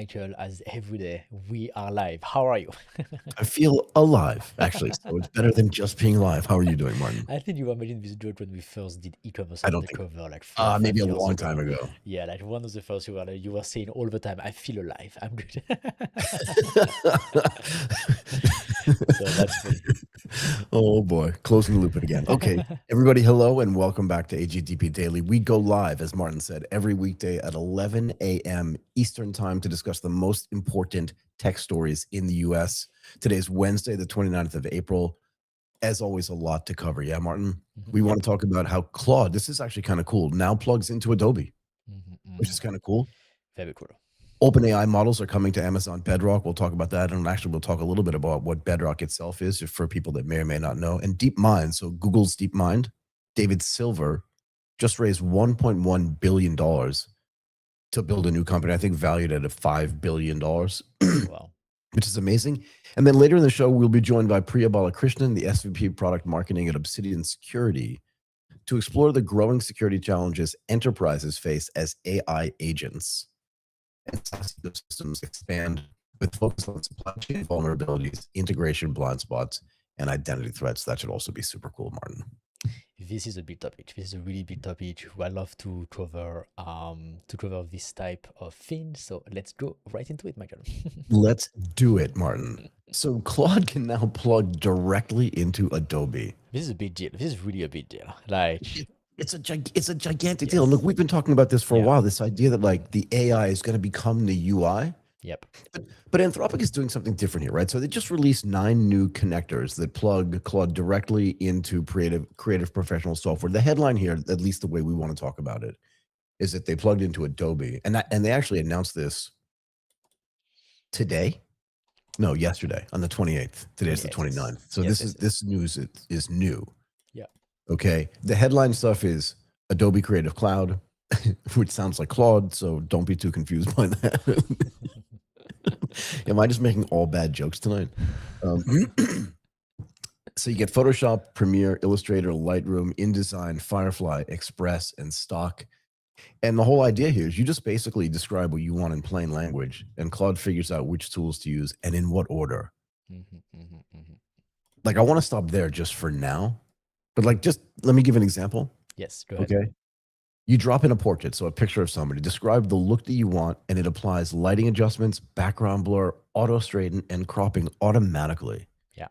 Michael, as every day, we are live. How are you? I feel alive, actually. So it's better than just being alive. How are you doing, Martin? I think you imagine this joke when we first did e-commerce I don't think undercover like 4 or 5 maybe a years long time ago. ago. Yeah, like one of the first you were saying all the time, I feel alive. I'm good. So that's funny. Oh boy, closing the loop again. Okay, everybody, hello and welcome back to AGTP Daily. We go live, as Martin said, every weekday at 11 a.m. Eastern Time to discuss the most important tech stories in the US. Today's Wednesday, the 29th of April. As always, a lot to cover. Yeah, Martin? We Yep. want to talk about how Claude, this is actually kind of cool, now plugs into Adobe, which Mhm. is kind of cool. Very cool. OpenAI models are coming to Amazon Bedrock. We'll talk about that. And actually, we'll talk a little bit about what Bedrock itself is for people that may or may not know. And DeepMind, so Google's DeepMind, David Silver just raised $1.1 billion to build a new company, I think valued at $5 billion, Wow. which is amazing. And then later in the show, we'll be joined by Priya Balakrishnan, the SVP Product Marketing at Obsidian Security, to explore the growing security challenges enterprises face as AI agents and SaaS ecosystems expand with focus on supply chain vulnerabilities, integration blind spots, and identity threats. That should also be super cool, Martin. This is a big topic. This is a really big topic. I love to cover this type of thing. So let's go right into it, Michael. Let's do it, Martin. So Claude can now plug directly into Adobe. This is a big deal. This is really a big deal. Like, It's a gigantic deal. And look, yes. we've been talking about this for a Yeah. while, this idea that like the AI is going to become the UI. Yep. But Anthropic is doing something different here, right? So they just released 9 new connectors that plug Claude directly into creative professional software. The headline here, at least the way we want to talk about it, is that they plugged into Adobe, and they actually announced this today. No, yesterday on the 28th. Today's the 28th. 29th. So Yes, yes, yes. this news is new. Yeah. Okay. The headline stuff is Adobe Creative Cloud, which sounds like Claude, so don't be too confused by that. Am I just making all bad jokes tonight? So you get Photoshop, Premiere, Illustrator, Lightroom, InDesign, Firefly, Express, and Stock. And the whole idea here is you just basically describe what you want in plain language, and Claude figures out which tools to use and in what order. Like, I want to stop there just for now, but like, just let me give an example. Yes, go ahead. Okay. You drop in a portrait, so a picture of somebody, describe the look that you want, and it applies lighting adjustments, background blur, auto straighten, and cropping automatically. Yeah.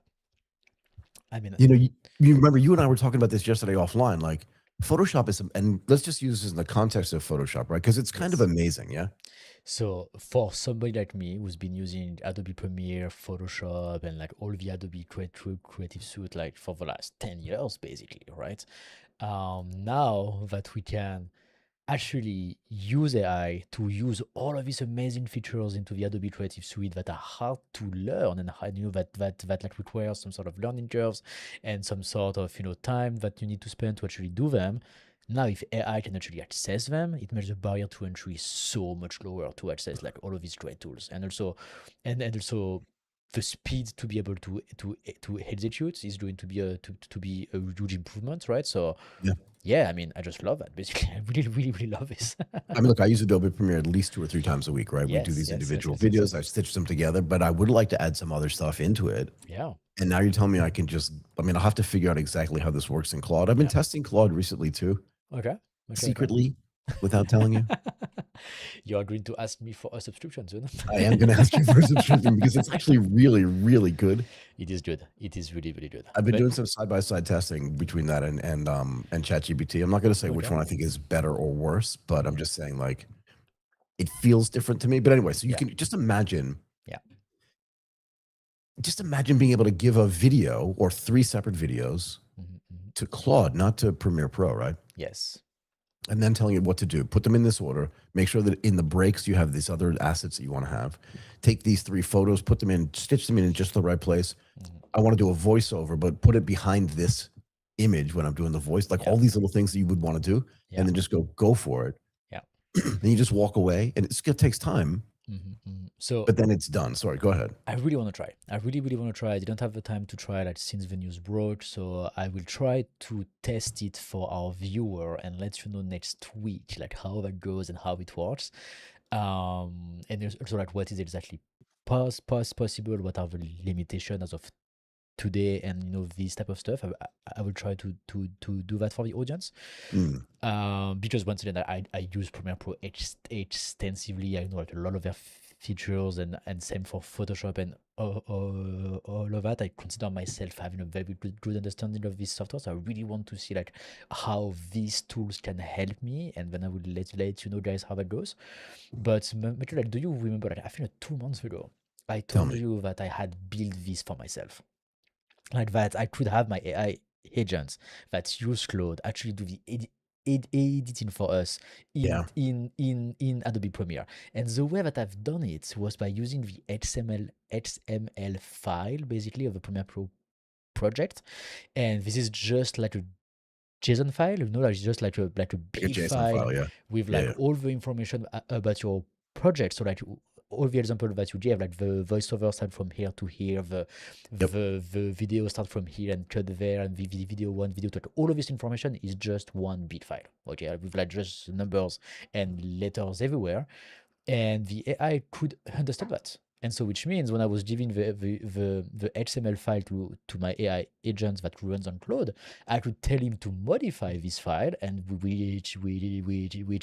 I mean, You know, you remember you and I were talking about this yesterday offline, like Photoshop is, and let's just use this in the context of Photoshop, right? Because it's kind of yes. amazing, yeah? So for somebody like me who's been using Adobe Premiere, Photoshop, and like all the Adobe Creative Suite like for the last 10 years, basically, right? Now that we can actually use AI to use all of these amazing features into the Adobe Creative Suite that are hard to learn and hard, that like requires some sort of learning curves and some sort of time that you need to spend to actually do them. Now, if AI can actually access them, it makes the barrier to entry so much lower to access like all of these great tools, and also, and also the speed to be able to execute is going to be to be a huge improvement, right? So Yeah. yeah, I mean, I just love that. Basically, I really, really, really love this. I mean, look, I use Adobe Premiere at least 2 or 3 times a week, right? We do Yes, these yes, yes, individual yes, yes, videos, yes. I stitch them together, but I would like to add some other stuff into it. Yeah. And now you're telling me I can just, I mean, I'll have to figure out exactly how this works in Claude. I've been Yeah. testing Claude recently too, Okay. Okay. secretly, without telling you. You are going to ask me for a subscription soon. I am going to ask you for a subscription because it's actually really, really good. It is good. It is really, really good. I've been But doing some side-by-side testing between that and ChatGPT. I'm not going to say which okay. one I think is better or worse, but I'm Mhm. just saying like it feels different to me. But anyway, so you Yeah. can just imagine Yeah. being able to give a video or 3 separate videos Mhm. to Claude, not to Premiere Pro, right? Yes. And then telling it what to do. Put them in this order. Make sure that in the breaks you have these other assets that you want to have. Take these 3 photos, put them in, stitch them in just the right place. Mhm. I want to do a voiceover, but put it behind this image when I'm doing the voice, like Yeah. all these little things that you would want to do, Yeah. and then just go for it. Yeah. Then you just walk away, and it takes time, So but then it's done. Sorry, go ahead. I really want to try. I really, really want to try. I didn't have the time to try like since the news broke, so I will try to test it for our viewer and let you know next week like how that goes and how it works. And there's also like what is exactly possible, what are the limitations as of today, and this type of stuff. I will try to do that for the audience. Mm. Because once again, I use Premiere Pro extensively. I know like a lot of their features, and same for Photoshop and all of that. I consider myself having a very good understanding of this software. So I really want to see like how these tools can help me, and then I will let you know, guys, how that goes. But Mitchell, like, do you remember? Like, I think like 2 months ago, I Tell told me. you that I had built this for myself, like that I could have my AI agents that use Claude actually do the editing for us Yeah. in Adobe Premiere. And the way that I've done it was by using the XML file basically of the Premiere Pro project. And this is just like a JSON file, like just like a Like a big JSON file file. Yeah. with Yeah. like Yeah. all the information about your project. So like all the example that you gave, like the voiceover start from here to here, Yep. the video start from here and cut there, and the video one, video two. Like, all of this information is just one big file. Okay, with like just numbers and letters everywhere, and the AI could understand that. And so, which means when I was giving the XML file to my AI agent that runs on Claude, I could tell him to modify this file, and which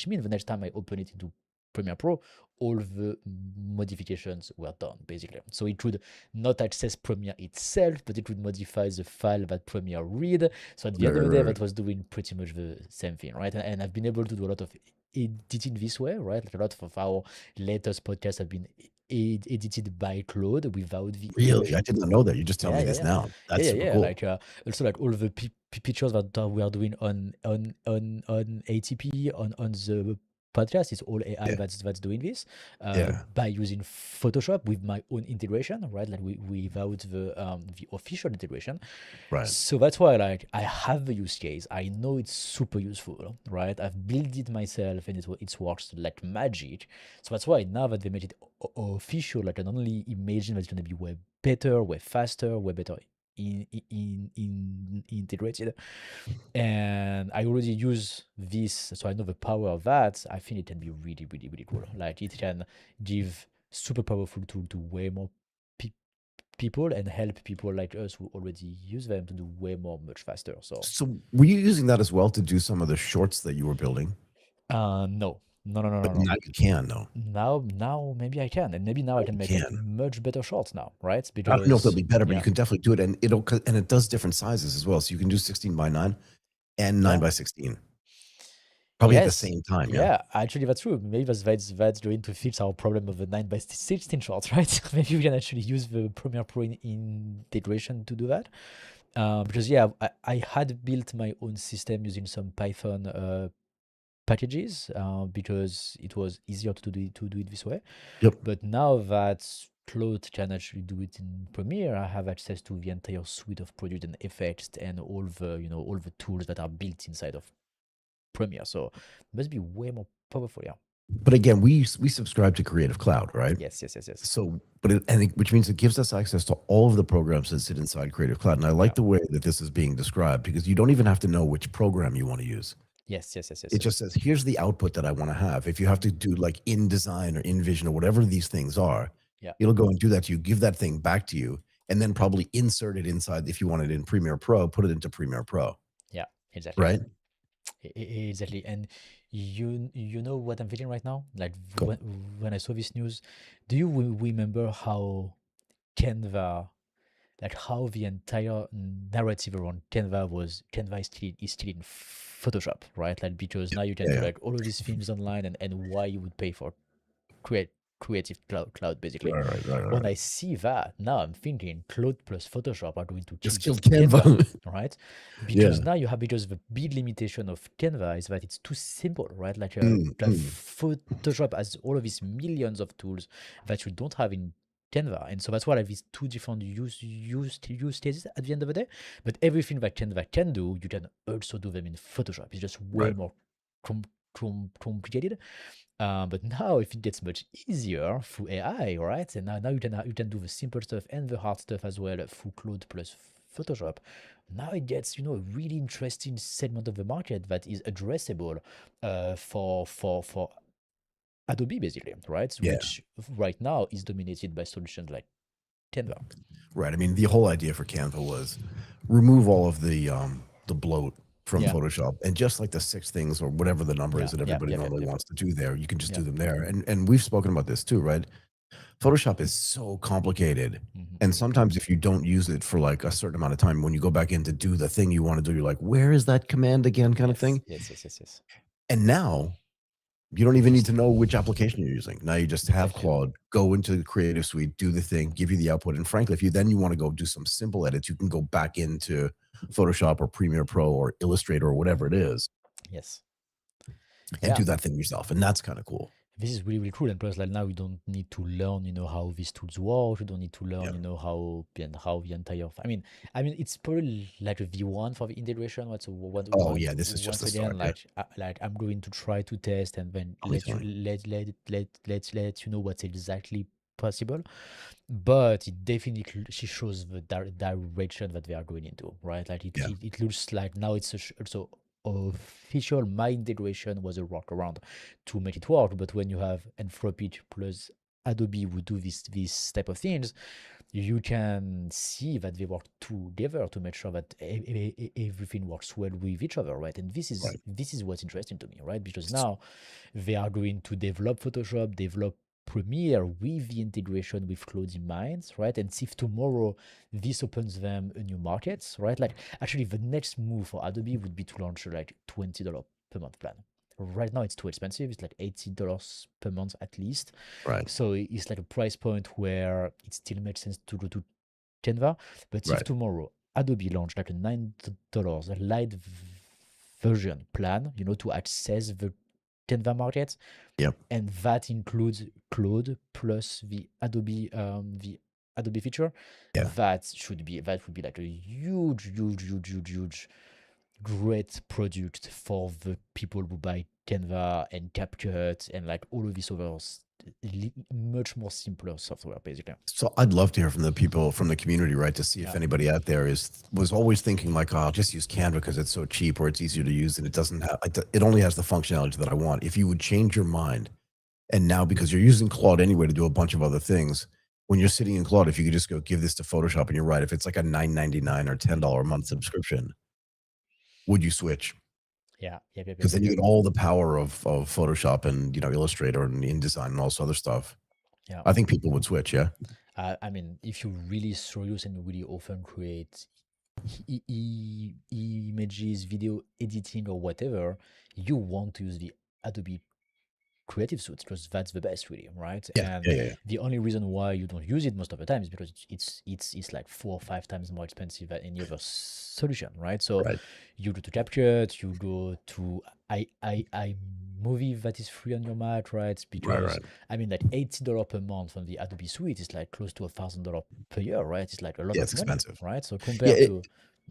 means the next time I open it into Premiere Pro, all the modifications were done basically. So it could not access Premiere itself, but it could modify the file that Premiere read. So at the Right. end of Right. the day, Right. that was doing pretty much the same thing, right? And I've been able to do a lot of editing this way, right? Like a lot of our latest podcasts have been edited by Claude without the Really, I integration. did not know that. You just tell Yeah, me yeah, this yeah, now. yeah, That's yeah, super yeah. cool. Like also like all the pictures that we are doing on ATP on the podcast is all AI Yeah. that's doing this Yeah. by using Photoshop with my own integration, right? Like without the official integration. Right. So that's why like I have the use case. I know it's super useful, right? I've built it myself and it works like magic. So that's why now that they made it official, I can only imagine that it's gonna be way better, way faster, way better in integrated. And I already use this, so I know the power of that. I think it can be really, really, really cool. Like it can give super powerful tool to way more people and help people like us who already use them to do way more, much faster. So, So, were you using that as well to do some of the shorts that you were building? no, no, no, no, no, But no. now you can, though. Now maybe I can, and maybe now I Now can you make like can. much better shots now, right? I don't know if they'll Because be better, but you yeah, can definitely do it, and and it does different sizes as well. So you can do 16:9 and 9 yeah, by 16, probably at the yes, same time. Yeah. yeah. Actually, that's true. Maybe that's going to fix our problem of the 9 by 16 shots, right? Maybe we can actually use the Premiere Pro integration to do that. Because yeah, I had built my own system using some Python packages because it was easier to do it this way. Yep. But now that Claude can actually do it in Premiere, I have access to the entire suite of product and effects and all the tools that are built inside of Premiere. So it must be way more powerful. Yeah. But again, we subscribe to Creative Cloud, right? Yes. Yes. Yes. Yes. So, which means it gives us access to all of the programs that sit inside Creative Cloud. And I Yeah. like the way that this is being described because you don't even have to know which program you want to use. Yes. Yes. Yes. Yes. It just Yes. says, here's the output that I want to have. If you have to do like InDesign or InVision or whatever these things are, Yeah. it'll go and do that to you, give that thing back to you, and then probably insert it inside. If you want it in Premiere Pro, put it into Premiere Pro, Yeah. Exactly. right? Exactly. And you know what I'm feeling right now? Like Cool. when I saw this news, do you remember how Canva, like how the entire narrative around Canva is still in Photoshop, right? Like because now you can Yeah, do yeah. like all of these things online, and why you would pay for create creative cloud basically. Right, right, right, When right. I see that, now I'm thinking Claude plus Photoshop are going to Just kill killed Canva, Canva. right? Yeah. Because now you have, because the big limitation of Canva is that it's too simple, right? Mm, Like mm. Photoshop has all of these millions of tools that you don't have in Canva, and so that's why I have these two different use cases at the end of the day. But everything that Canva can do, you can also do them in Photoshop. It's just way Right. more com- complicated. But now if it gets much easier through AI, right? And now you can do the simple stuff and the hard stuff as well through Claude plus Photoshop. Now it gets a really interesting segment of the market that is addressable for Adobe basically, right? Yeah. Which right now is dominated by solutions like Canva. Right. I mean, the whole idea for Canva was remove all of the bloat from Yeah, Photoshop, and just like the 6 things or whatever the number is yeah, that yeah, everybody yeah, yeah, normally yeah, wants to do there, you can just yeah. do them there. And we've spoken about this too, right? Photoshop is so complicated. And Mm-hmm. sometimes if you don't use it for like a certain amount of time, when you go back in to do the thing you want to do, you're like, where is that command again, kind of Yes, thing. yes, yes, yes, yes. And now you don't even You need to know which application you're using. Now you just have exactly. Claude, go into the Creative Suite, do the thing, give you the output. And frankly, if you want to go do some simple edits, you can go back into Photoshop or Premiere Pro or Illustrator or whatever it is Yes. and Yeah. do that thing yourself. And that's kind of cool. This is really, really cool. And plus, like now, you don't need to learn, how these tools work. You don't need to learn, Yeah. how the entire. It's probably like a V1 for the integration. Right? So Oh yeah, this is just once the again, start. Yeah. like I'm going to try to test and then I'll be fine. let you know what's exactly possible. But it definitely shows the direction that they are going into, right? Like Yeah. it looks like now it's also official. My integration was a workaround to make it work, but when you have Anthropic plus Adobe who do this type of things, you can see that they work together to make sure that everything works well with each other, right? And Right. this is what's interesting to me, right? Because now they are going to develop Photoshop, develop Premiere with the integration with Claude in mind, right? And see if tomorrow this opens them a new market, right? Like actually the next move for Adobe would be to launch like $20 per month plan. Right now it's too expensive. It's like $80 per month at least. Right. So it's like a price point where it still makes sense to go to Canva. But if Right. tomorrow Adobe launched like a $9 light version plan, to access the Canva market, Yep. and that includes Claude plus the Adobe feature, Yeah. that would be like a huge great product for the people who buy Canva and CapCut and like all of these other much more simpler software basically. So I'd love to hear from the people from the community, right? To see if Yeah. anybody out there was always thinking like, oh, I'll just use Canva because it's so cheap or it's easier to use and it doesn't have, it only has the functionality that I want. If you would change your mind, and now because you're using Claude anyway to do a bunch of other things, when you're sitting in Claude, if you could just go give this to Photoshop, and you're right, if it's like a $9.99 or $10 a month subscription, would you switch? Yeah. Yep. Yep. Yep. Because then Yep. you Yep. get all the power of Photoshop and Illustrator and InDesign and all this other stuff. Yeah. I think people would switch. Yeah. If you really serious and you really often create images, video editing, or whatever, you want to use the Adobe Creative Suite because that's the best, really, right? Yeah. And Yeah. Yeah. the only reason why you don't use it most of the time is because it's like 4 or 5 times more expensive than any other solution, right? So Right. you go to CapCut, you go to movie that is free on your Mac, right? Right. Because Right. like $80 per month on the Adobe Suite is like close to $1,000 per year, right? It's like a lot Yeah. of It's money, expensive. right? So Yeah. compared to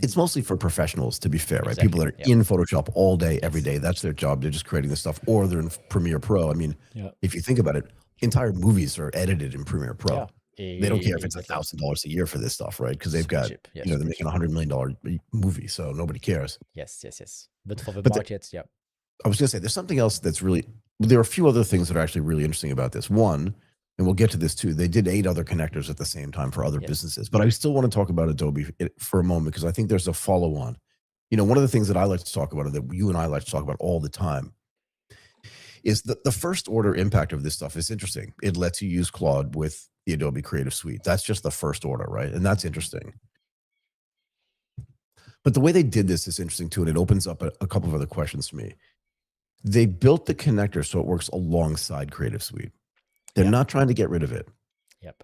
It's mostly for professionals, to be fair, right? People exactly, that are yeah, in Photoshop all day, every yes, day. That's their job. They're just creating the stuff, or they're in Premiere Pro. I mean, yeah, if you think about it, entire movies are edited in Premiere yeah, Pro. They don't care if it's exactly, $1,000 a year for this stuff, right? Because they've super got, cheap, yeah, they're super making cheap, $100 million movie, so nobody cares. yes, yes, yes. But for the But market, yeah, I was going to say, there's something else that's really, there are a few other things that are actually really interesting about this. One, and we'll get to this too, they did 8 other connectors at the same time for other yes, businesses. But I still want to talk about Adobe for a moment because I think there's a follow on. One of the things that I like to talk about, or that you and I like to talk about all the time, is the first order impact of this stuff is interesting. It lets you use Claude with the Adobe Creative Suite. That's just the first order, right? And that's interesting. But the way they did this is interesting too, and it opens up a couple of other questions for me. They built the connector so it works alongside Creative Suite. They're yeah, not trying to get rid of it, yep,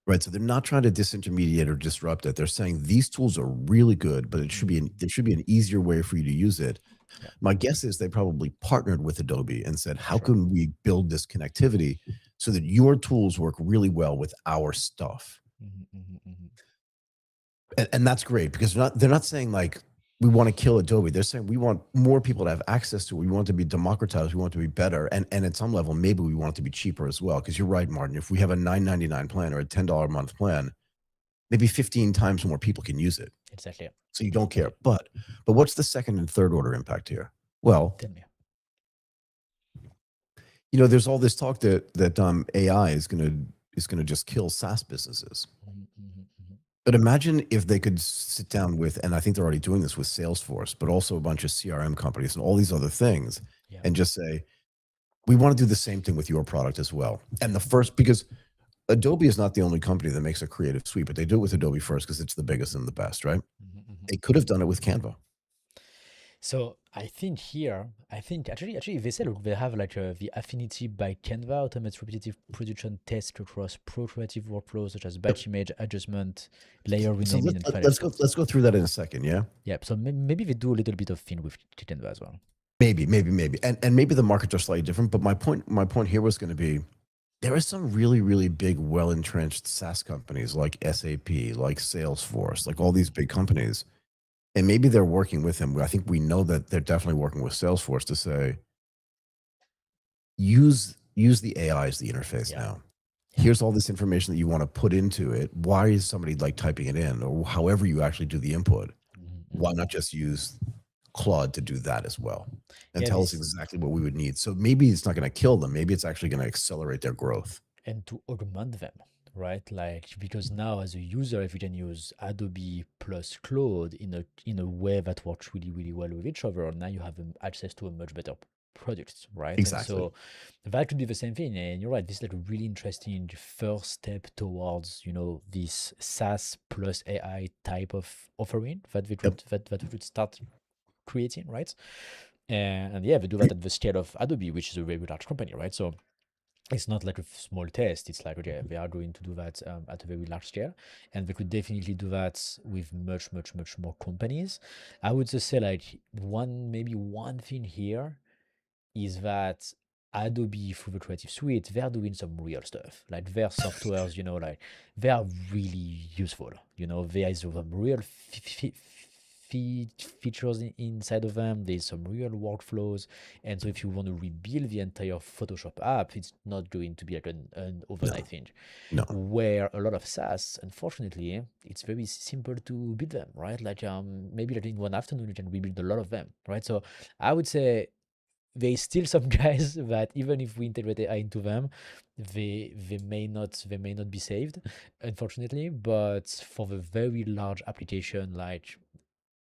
right? So they're not trying to disintermediate or disrupt it. They're saying these tools are really good, but there should be an easier way for you to use it. yeah, My guess is they probably partnered with Adobe and said, how sure, can we build this connectivity so that your tools work really well with our stuff? And that's great because they're not saying like we want to kill Adobe. They're saying we want more people to have access to it. We want it to be democratized. We want it to be better. And at some level, maybe we want it to be cheaper as well. Because you're right, Martin. If we have a $9.99 plan or a $10 a month plan, maybe 15 times more people can use it. exactly. So you don't care. But what's the second and third order impact here? Well, Tell me, there's all this talk that AI is gonna just kill SaaS businesses. But imagine if they could sit down with, and I think they're already doing this with Salesforce, but also a bunch of CRM companies and all these other things, Yeah. and just say, we want to do the same thing with your product as well. And because Adobe is not the only company that makes a creative suite, but they do it with Adobe first because it's the biggest and the best, right? They could have done it with Canva. So I think actually they said they have like the affinity by Canva automates repetitive production tests across pro-creative workflows such as batch image adjustment, layer So renaming, and file let's go export. let's go through that in a second, yeah? Yeah, so maybe they do a little bit of thing with Canva as well. Maybe. And maybe the markets are slightly different, but my point here was going to be, there are some really, really big, well-entrenched SaaS companies like SAP, like Salesforce, like all these big companies. And maybe they're working with them. I think we know that they're definitely working with Salesforce to say, use the AI as the interface Yeah. now. Yeah. Here's all this information that you want to put into it. Why is somebody like typing it in, or however you actually do the input? Why not just use Claude to do that as well and Yeah, tell us this exactly what we would need? So maybe it's not going to kill them. Maybe it's actually going to accelerate their growth. and to augment them, right? Like because now as a user, if you can use Adobe plus Claude in a way that works really really well with each other, now you have access to a much better product, right? And Exactly. so that could be the same thing. And you're right, this is like a really interesting first step towards this SaaS plus AI type of offering that we Yep. that we could start creating, right? And yeah, they do that at the scale of Adobe, which is a very large company, right? So it's not like a small test. It's like, okay, they are going to do that at a very large scale, and they could definitely do that with much, much, much more companies. I would just say like maybe one thing here is that Adobe through the Creative Suite, they're doing some real stuff. Like their softwares, like they are really useful. There is some real features inside of them. There's some real workflows. And so if you want to rebuild the entire Photoshop app, it's not going to be like an overnight thing. No. Where a lot of SaaS, unfortunately, it's very simple to build them, right? Like maybe like in one afternoon you can rebuild a lot of them, right? So I would say there's still some guys that even if we integrate AI into them, they may not be saved, unfortunately. But for the very large application like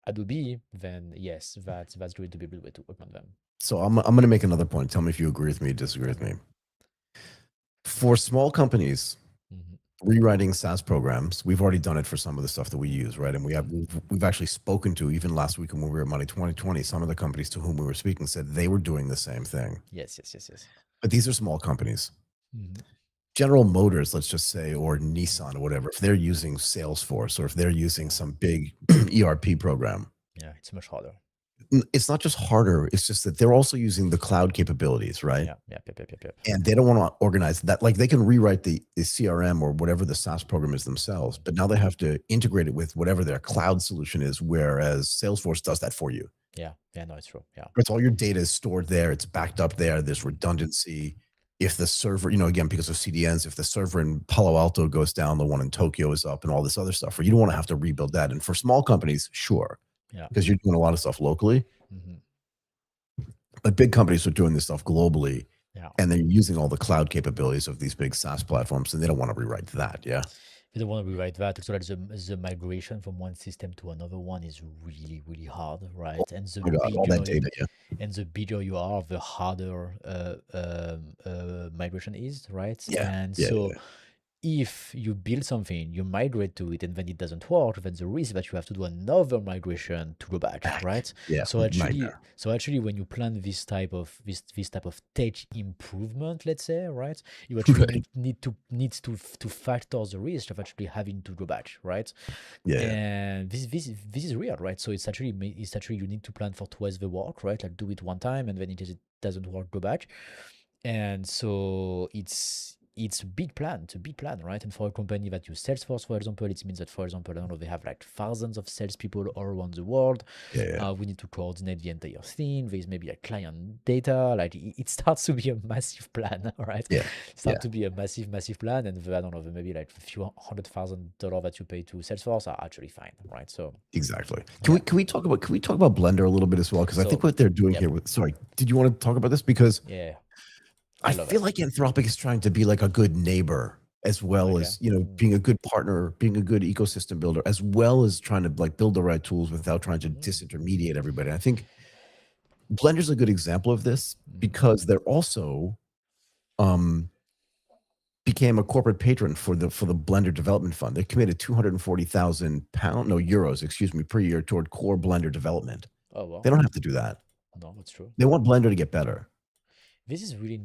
Adobe, then yes, that's going to be a good way to augment them. So I'm going to make another point. Tell me if you agree with me, disagree with me. For small companies, rewriting SaaS programs, we've already done it for some of the stuff that we use, right? And we've actually spoken to, even last week when we were at Money 2020, some of the companies to whom we were speaking said they were doing the same thing. Yes. But these are small companies. General Motors, let's just say, or Nissan or whatever, if they're using Salesforce or if they're using some big ERP program, Yeah, it's much harder. It's not just harder, it's just that they're also using the cloud capabilities, right? Yeah. And they don't want to organize that. Like they can rewrite the CRM or whatever the SaaS program is themselves, but now they have to integrate it with whatever their cloud solution is, whereas Salesforce does that for you. Yeah, no, it's true. Yeah. It's all your data is stored there, it's backed up there, there's redundancy. If the server, again, because of CDNs, if the server in Palo Alto goes down, the one in Tokyo is up and all this other stuff, or you don't want to have to rebuild that. And for small companies, sure. Yeah. Because you're doing a lot of stuff locally. But big companies are doing this stuff globally. Yeah. And they're using all the cloud capabilities of these big SaaS platforms, and they don't want to rewrite that. Yeah. They don't want to rewrite that. So like the migration from one system to another one is really, really hard, right? And Oh my God, all that data, yeah. And the bigger you are, the harder migration is, right? Yeah. And Yeah, so if you build something, you migrate to it, and then it doesn't work, then the risk that you have to do another migration to go back, right? Yeah, So nightmare. actually, when you plan this type of tech improvement, let's say, right, you actually need to factor the risk of actually having to go back, right? Yeah. And this is real, right? So it's actually you need to plan for twice the work, right? Like do it one time, and then it doesn't work, go back. And so it's a big plan. It's a big plan, right? And for a company that use Salesforce, for example, it means that, for example, I don't know, they have like thousands of salespeople all around the world. Yeah. We need to coordinate the entire thing. There's maybe a client data. Like it starts to be a massive plan, right? Yeah. It starts to be a massive, massive plan. And I don't know, maybe like a few $100,000 that you pay to Salesforce are actually fine, right? So exactly. Can we talk about Blender a little bit as well? Because I think what they're doing here with, sorry, did you want to talk about this? Because yeah. I love feel it. like Anthropic is trying to be like a good neighbor as well Okay. as, you know, being a good partner, being a good ecosystem builder, as well as trying to like build the right tools without trying to disintermediate everybody. I think Blender's a good example of this because they're also um, became a corporate patron for the Blender Development Fund. They committed 240,000 euros, excuse me, per year toward core Blender development. Oh wow. They don't have to do that. No, that's true. They want Blender to get better. This is really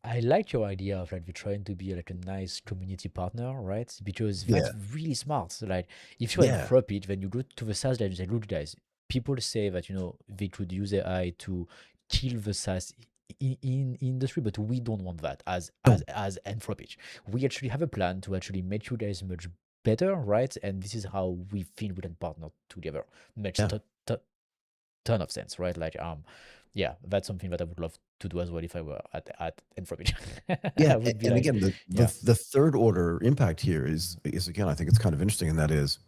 I like your idea of like we're trying to be like a nice community partner, right? Because Yeah, that's really smart. So like if you're in yeah. Anthropic, when you go to the SaaS guys, you say, look guys, people say that they could use AI to kill the SaaS in industry, but we don't want that No, as Anthropic. We actually have a plan to actually make you guys much better, right? And this is how we feel we can partner together. Makes yeah. ton of sense, right? Like, yeah, that's something that I would love to do as well if I were at Anthropic. Yeah, I would be and like, again, yeah, the third order impact here is again, I think it's kind of interesting, and that is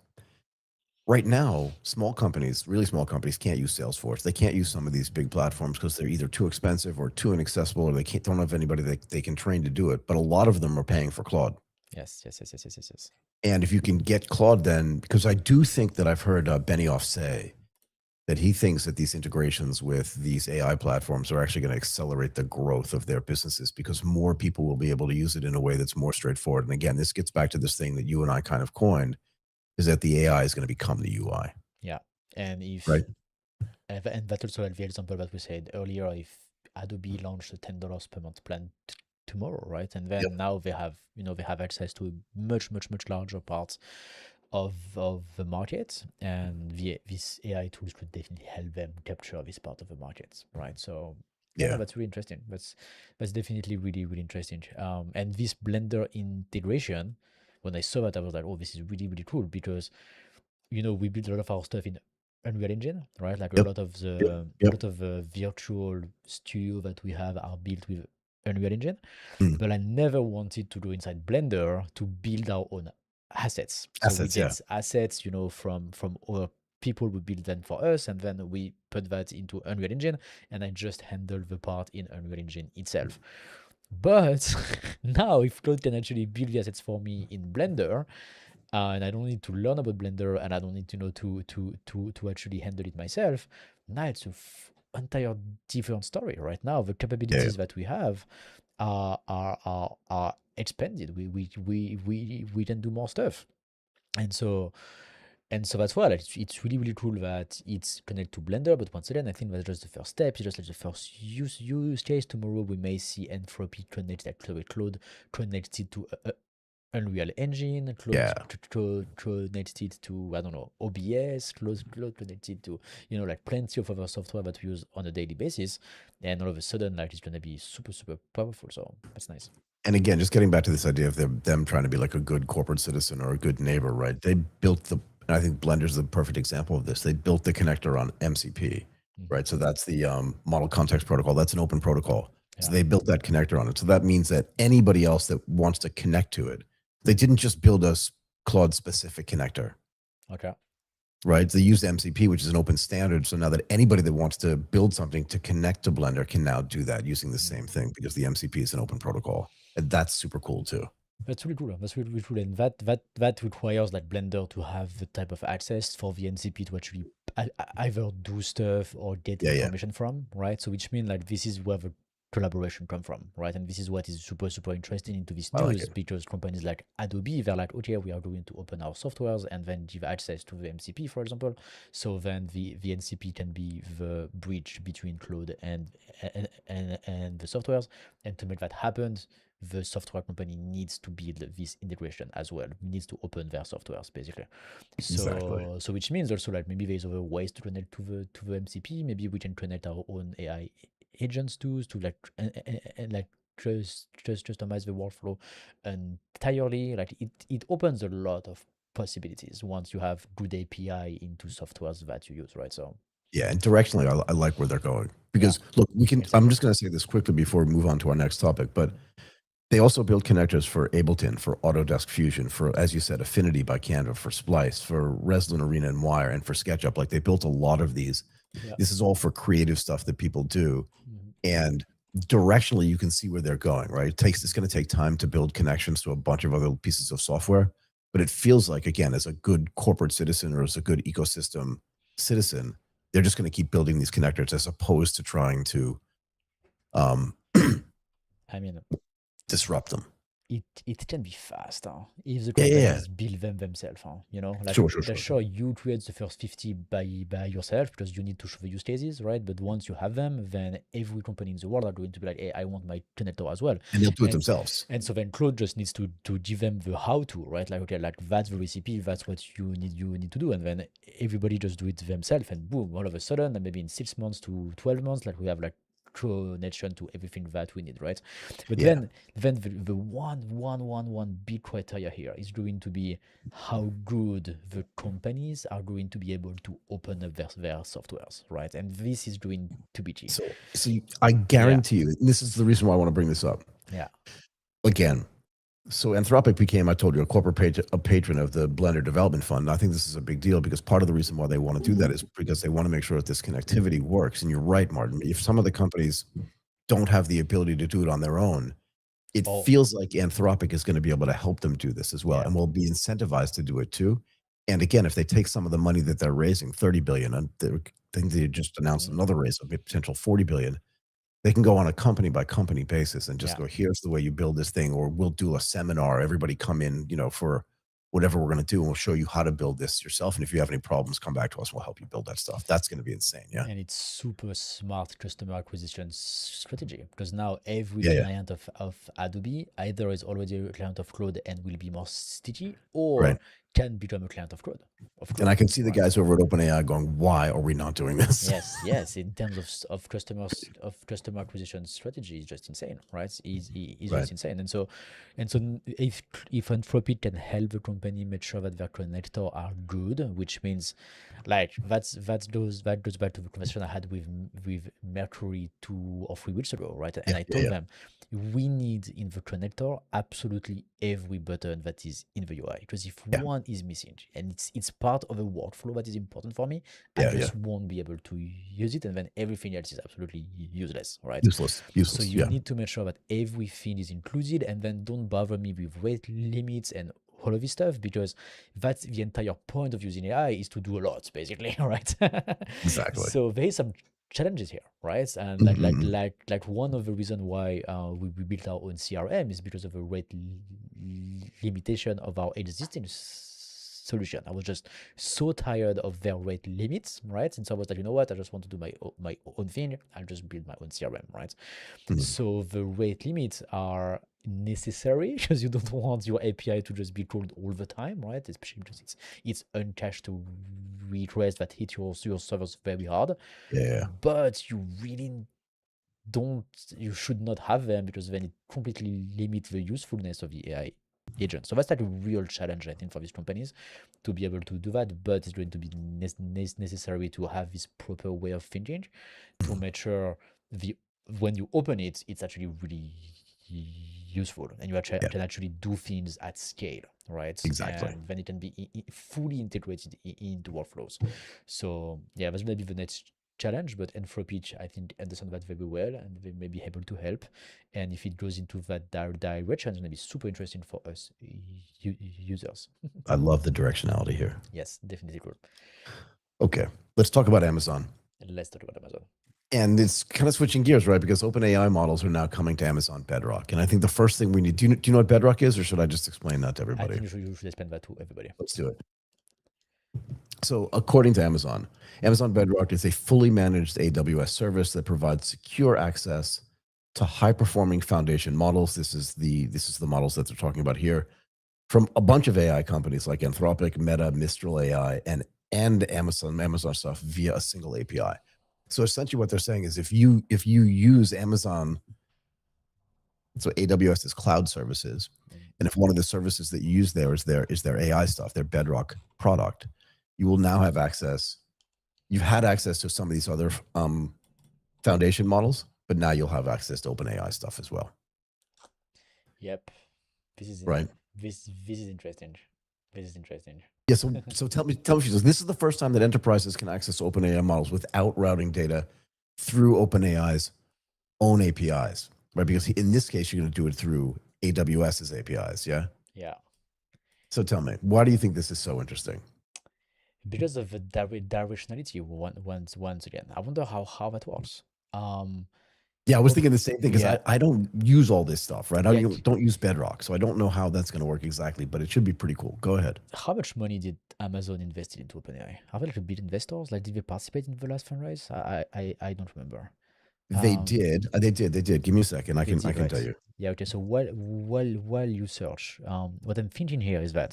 right now, small companies, really small companies, can't use Salesforce. They can't use some of these big platforms because they're either too expensive or too inaccessible, or don't have anybody that they can train to do it. But a lot of them are paying for Claude. yes. And if you can get Claude, then because I do think that I've heard Benioff say that he thinks that these integrations with these AI platforms are actually going to accelerate the growth of their businesses because more people will be able to use it in a way that's more straightforward. And again, this gets back to this thing that you and I kind of coined, is that the AI is going to become the UI, Yeah. And right? if and that also like the example that we said earlier, if Adobe launched a $10 per month plan tomorrow, right? And Yep. then now they have access to a much larger part of the market, and these AI tools could definitely help them capture this part of the market, right? So yeah, no, Yeah. that's really interesting. That's definitely really interesting. And this Blender integration, when I saw that, I was like, oh, this is really cool because we build a lot of our stuff in Unreal Engine, right? Like a Yep. lot of Yep. the Yep. virtual studio that we have are built with Unreal Engine, Mm. but I never wanted to go inside Blender to build our own assets. So we Assets. Yeah. get assets, from other people who build them for us, and then we put that into Unreal Engine, and I just handle the part in Unreal Engine itself. But now, if Claude can actually build the assets for me in Blender, and I don't need to learn about Blender, and I don't need to know to actually handle it myself. Now it's a entire different story. Right now, the Yeah. capabilities that we have are expanded. We can do more stuff, and so that's why like, it's really cool that it's connected to Blender. But once again, I think that's just the first step. It's just like the first use case. Tomorrow we may see Anthropy connected, like Claude connected to Unreal Engine, Yeah. connected to, I don't know, OBS, Claude connected to, like plenty of other software that we use on a daily basis. And all of a sudden, like it's going to be super powerful. So that's nice. And again, just getting back to this idea of them trying to be like a good corporate citizen or a good neighbor, right? They built and I think Blender's the perfect example of this. They built the connector on MCP, right? So that's the Model Context Protocol. That's an open protocol. So Yeah. they built that connector on it. So that means that anybody else that wants to connect to it, they didn't just build a Claude specific connector. Okay. Right? They used MCP, which is an open standard. So now that anybody that wants to build something to connect to Blender can now do that using the same thing because the MCP is an open protocol. And that's super cool too. That's really cool. That's really cool, and that requires like Blender to have the type of access for the NCP to actually either do stuff or get Yeah, yeah. information from, right? So which means like this is where the collaboration come from, right? And this is what is super interesting into this I like news it. because companies like Adobe, they're like, okay, we are going to open our softwares and then give access to the MCP, for example. So then the NCP can be the bridge between Claude and the softwares. And to make that happen, the software company needs to build this integration as well. Needs to open their softwares basically. Exactly. So which means also like maybe there's other ways to connect to the MCP. Maybe we can connect our own AI agents to like and like just customize the workflow entirely. Like it opens a lot of possibilities once you have good API into softwares that you use, right? So Yeah, and directionally, I like where they're going yeah, because look, we can. makes I'm sense. just going to say this quickly before we move on to our next topic, but they also build connectors for Ableton, for Autodesk Fusion, for, as you said, Affinity by Canva, for Splice, for Reslin Arena and Wire, and for SketchUp. Like they built a lot of these. Yeah. This is all for creative stuff that people do. Mhm. And directionally you can see where they're going, right? It's going to take time to build connections to a bunch of other pieces of software, but it feels like, again, as a good corporate citizen or as a good ecosystem citizen, they're just going to keep building these connectors as opposed to trying to I mean, disrupt them. it can be fast, huh? If the Yeah, yeah, companies build them themselves, huh? You know, like sure you create the first 50 by yourself because you need to show the use cases, right? But once you have them, then every company in the world are going to be like, hey, I want my connector as well. and they'll do it themselves. And so then Claude just needs to give them the how to, right? Like, okay, like that's the recipe, that's what you need to do, and then everybody just do it themselves, and boom, all of a sudden, and maybe in 6 months to 12 months, like we have like connection to everything that we need, right? But then the one big criteria here is going to be how good the companies are going to be able to open up their softwares, right? And this is going to be key. So I guarantee you, and this is the reason why I want to bring this up. Yeah. Again, so Anthropic became, I told you, a patron of the Blender Development Fund. I think this is a big deal because part of the reason why they want to do that is because they want to make sure that this connectivity works. And you're right, Martin. If some of the companies don't have the ability to do it on their own, it feels like Anthropic is going to be able to help them do this as well, and will be incentivized to do it too. And again, if they take some of the money that they're raising, $30 billion, I think they just announced another raise of a potential $40 billion. They can go on a company by company basis and just go, here's the way you build this thing, or we'll do a seminar. Everybody come in, for whatever we're going to do, and we'll show you how to build this yourself. And if you have any problems, come back to us. We'll help you build that stuff. That's going to be insane. Yeah. And it's super smart customer acquisition strategy, because now every client of Adobe either is already a client of Claude and will be more sticky, or can become a client of Claude. And I can see the guys over at OpenAI going, why are we not doing this? Yes. In terms of customer acquisition strategy, is just insane, right? Is just insane. And so if Anthropic can help the company make sure that their connector are good, which means like that goes back to the conversation I had with Mercury 2 or 3 weeks ago, right? And I told them we need in the connector absolutely every button that is in the UI, because if one is missing and it's part of a workflow that is important for me, I just won't be able to use it, and then everything else is absolutely useless, right? Useless. So you need to make sure that everything is included, and then don't bother me with weight limits and all of this stuff, because that's the entire point of using AI, is to do a lot, basically, right? Exactly. So there is some challenges here, right? And like one of the reasons why we built our own CRM is because of the rate limitation of our existing solution. I was just so tired of their rate limits, right? And so I was like, you know what? I just want to do my own thing. I'll just build my own CRM, right? So the rate limits are necessary because you don't want your API to just be called all the time, right? Especially because it's uncached to requests that hit your servers very hard. But you really you should not have them, because then it completely limits the usefulness of the AI agent. So that's like a real challenge, I think, for these companies to be able to do that. But it's going to be necessary to have this proper way of thinking to make sure when you open it, it's actually really useful, and you can actually do things at scale, right? Exactly. And then it can be fully integrated into workflows. So that's maybe the next challenge, but Anthropic, I think, understand that very well, and they may be able to help. And if it goes into that direction, it's going to be super interesting for us users. I love the directionality here. Yes, definitely cool. Okay, let's talk about Amazon. Let's talk about Amazon. And it's kind of switching gears, right? Because OpenAI models are now coming to Amazon Bedrock. And I think the first thing we need, do you know what Bedrock is, or should I just explain that to everybody? I think you should explain that to everybody. Let's do it. So according to Amazon Bedrock is a fully managed AWS service that provides secure access to high-performing foundation models. This is the models that they're talking about here, from a bunch of AI companies like Anthropic, Meta, Mistral AI, and Amazon stuff via a single API. So essentially what they're saying is if you use Amazon, so AWS is cloud services, and if one of the services that you use there is their AI stuff, their Bedrock product, you will now have access. You've had access to some of these other foundation models, but now you'll have access to OpenAI stuff as well. Yep. This is right. This is interesting. This is interesting. Yeah. So tell me, this is the first time that enterprises can access OpenAI models without routing data through OpenAI's own APIs, right? Because in this case, you're going to do it through AWS's APIs. Yeah. Yeah. So tell me, why do you think this is so interesting? Because of the directionality once again. I wonder how that works. Um Yeah, I was of thinking the same thing because yeah, I don't use all this stuff, right? I yeah. don't use Bedrock, so I don't know how that's going to work exactly, but it should be pretty cool. Go ahead. How much money did Amazon invest into OpenAI? Are they like a big investors? Like, did they participate in the last fundraise? I don't remember. They Um, did. They did. Give me a second. they I did, can tell right? you. Yeah. Okay. So while you search, what I'm thinking here is that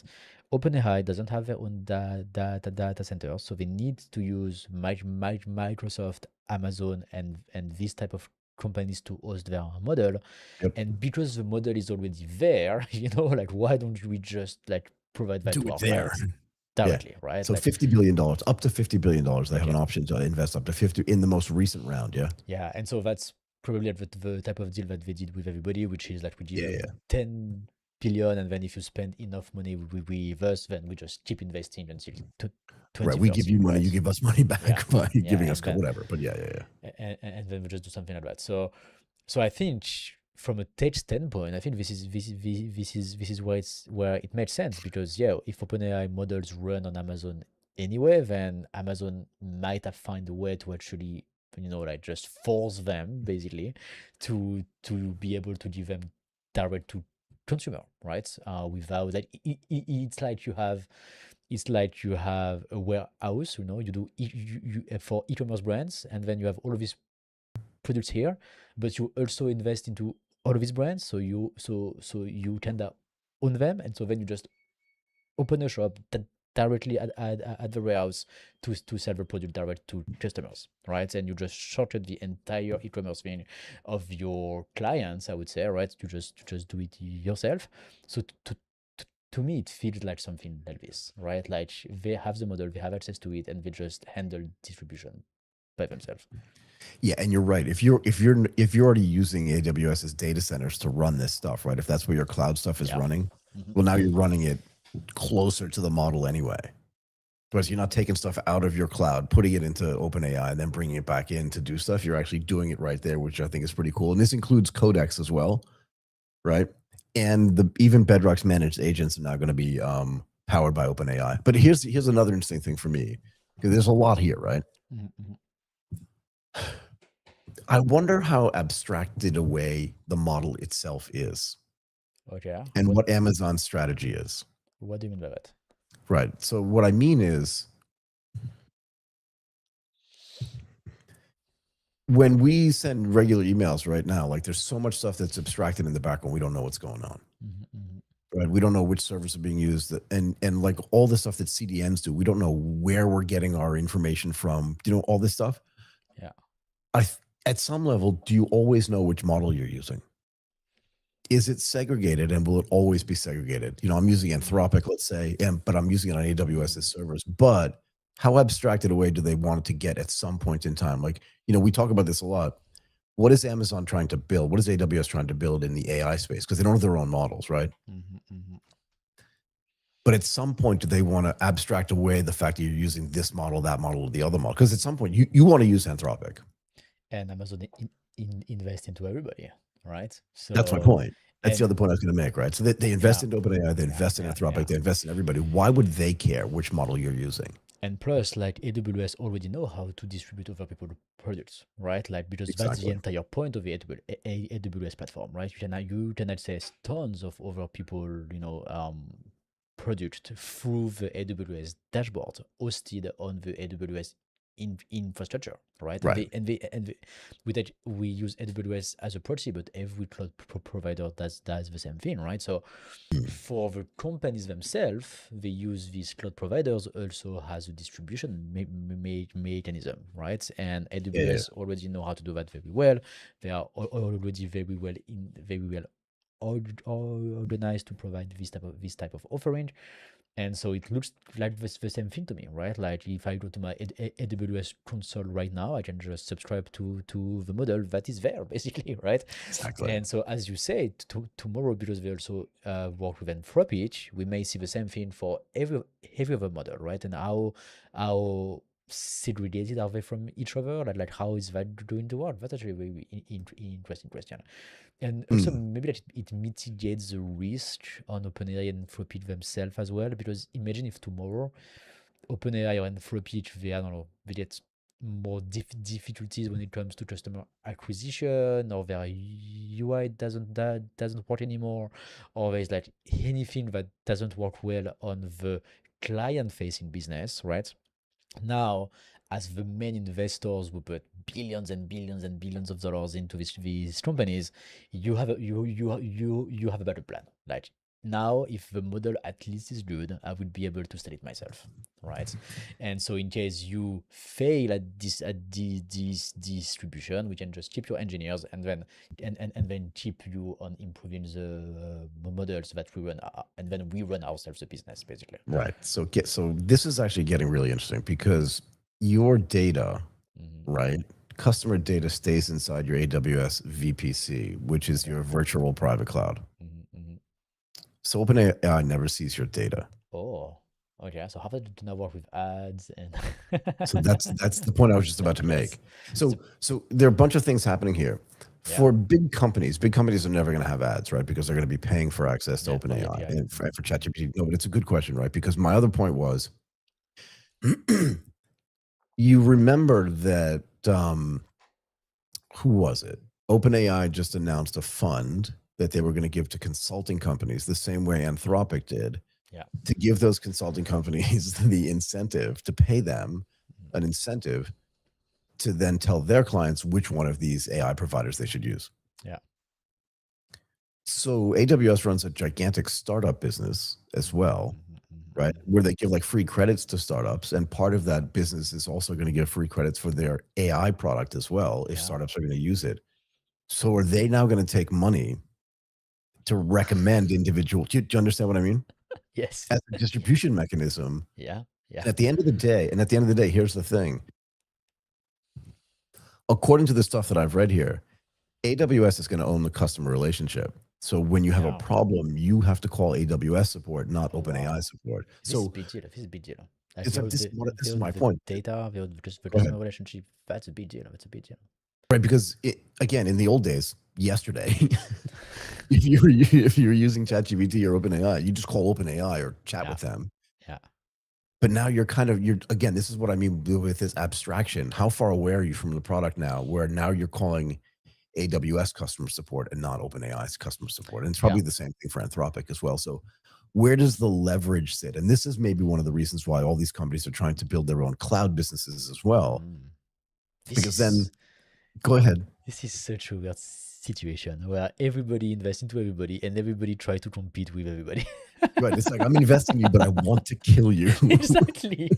OpenAI doesn't have their own data center, so they need to use Microsoft, Amazon, and this type of companies to host their model. Yep. And because the model is already there, like, why don't we just like provide that Do to it our there. clients Yeah. directly, right? So Like, $50 billion, up to $50 billion. They have an okay, option to invest up to 50 in the most recent round. Yeah. yeah, and so that's probably the type of deal that they did with everybody, which is like, we give Yeah. you Yeah. 10 billion, and then if you spend enough money with us, then we just keep investing until Right. We give 2030, you money. You right? give us money Yeah, back by yeah, giving us and then whatever. But yeah. Yeah. Yeah. and then we just do something like that. So I think from a tech standpoint, I think this is where it makes sense, because yeah, if OpenAI models run on Amazon anyway, then Amazon might have find a way to actually, like, just force them basically to be able to give them direct to consumer, right? Without like, it's like you have a warehouse, you do for e-commerce brands, and then you have all of these products here, but you also invest into all of these brands, so you kind of own them, and so then you just open a shop that directly at the warehouse to sell the product direct to customers, right? And you just shorten the entire e-commerce thing of your clients, I would say, right? You just do it yourself. So to me, it feels like something like this, right? Like, they have the model, they have access to it, and they just handle distribution by themselves. Yeah, and you're right. If you're already using AWS's data centers to run this stuff, right? If that's where your cloud stuff is Yeah. running, Mhm. well, now you're running it closer to the model anyway. Whereas you're not taking stuff out of your cloud, putting it into OpenAI, and then bringing it back in to do stuff. You're actually doing it right there, which I think is pretty cool. And this includes Codex as well, right? And even Bedrock's managed agents are now going to be powered by OpenAI. But here's another interesting thing for me, because there's a lot here, right? Mhm, mhm. I wonder how abstracted away the model itself is Okay. and What what Amazon's strategy is. what do you mean by that? Right. So what I mean is, when we send regular emails right now, like, there's so much stuff that's abstracted in the background, we don't know what's going on. Mhm, mhm. Right. We don't know which servers are being used, and like all the stuff that CDNs do, we don't know where we're getting our information from. All this stuff. Yeah. At some level, do you always know which model you're using? Is it segregated, and will it always be segregated? I'm using Mm, Anthropic, let's say, but I'm using it on AWS's mm, servers. But how abstracted away do they want it to get at some point in time? Like, we talk about this a lot. What is Amazon trying to build? What is AWS trying to build in the AI space? Because they don't have their own models, right? mhm, mhm. But at some point, do they want to abstract away the fact that you're using this model, that model, or the other model? Because at some point, you want to use Anthropic. And Amazon invest into everybody, right? That's my So, point. That's the and other point I was going to make, right? So they invest yeah, in OpenAI, they yeah, invest in yeah, Anthropic, yeah. they invest in everybody. Why would they care which model you're using? And plus, like, AWS already know how to distribute other people's products, right? Like, because that's the Exactly. entire point of the AWS platform, right? You can access tons of other people, product through the AWS dashboard hosted on the AWS infrastructure, right? And Right. we use AWS as a proxy, but every cloud provider does the same thing, right? So Mm. for the companies themselves, they use these cloud providers also has a distribution mechanism, right? And Yeah, yeah. AWS already know how to do that very well. They are already very well organized to provide this type of offering. And so it looks like the same thing to me, right? Like, if I go to my AWS console right now, I can just subscribe to the model that is there, basically, right? Exactly. And so, as you say, tomorrow, because we also work with Anthropic, we may see the same thing for every other model, right? And how segregated are they from each other? Like how is that doing the work? That's actually a very interesting question. And also Mm. maybe that it mitigates the risk on OpenAI and Anthropic themselves as well. Because imagine if tomorrow OpenAI or Anthropic, they, I don't know, they get more difficulties when it comes to customer acquisition, or their UI doesn't work anymore, or there's like anything that doesn't work well on the client facing business, right? Now, as the main investors who put billions and billions and billions of dollars into these companies, you have you have a better plan. Like now, if the model at least is good, I would be able to sell it myself, right? And so, in case you fail at this distribution, we can just keep your engineers and then keep you on improving the models that we run, and then we run ourselves the business basically. Right. So this is actually getting really interesting because your data, Mhm. right? Customer data stays inside your AWS VPC, which is Okay. your virtual private cloud. Mm-hmm. So OpenAI never sees your data. Oh, okay. So how does it now work with ads and So that's the point I was just about to yes. make. So there are a bunch of things happening here. Yeah. For big companies are never going to have ads, right? Because they're going to be paying for access to Yeah. For the OpenAI API. and for ChatGPT. No, but it's a good question, right? Because my other point was, you remember that who was it? OpenAI just announced a fund that they were going to give to consulting companies the same way Anthropic did, Yeah. to give those consulting companies the incentive to pay them Mhm. an incentive to then tell their clients which one of these AI providers they should use. Yeah. So AWS runs a gigantic startup business as well, right? Mhm. Where they give like free credits to startups. And part of that business is also going to give free credits for their AI product as well, if Yeah. startups are going to use it. So are they now going to take money to recommend individual? Do you understand what I mean? Yes. As a distribution mechanism. Yeah. Yeah. And at the end of the day, here's the thing. According to the stuff that I've read here, AWS is going to own the customer relationship. So when you have a Yeah. problem, you have to call AWS support, not Oh OpenAI wow. support. This is a So big deal. This is a big deal. Like it's they like hold this they is hold my the point. data, they hold just the Go ahead. customer relationship. That's a big deal. That's a big deal. Right, because again, in the old days, yesterday, if you were using ChatGPT or OpenAI, you just call OpenAI or chat Yeah. with them. Yeah. But now you're again, this is what I mean with this abstraction. How far away are you from the product now, where now you're calling AWS customer support and not OpenAI's customer support? And it's Yeah. probably the same thing for Anthropic as well. So where does the leverage sit? And this is maybe one of the reasons why all these companies are trying to build their own cloud businesses as well. Mm. This Because then, is go ahead. This is such a weird situation where everybody invests into everybody and everybody tries to compete with everybody. Right. It's like, I'm investing in you, but I want to kill you. Exactly.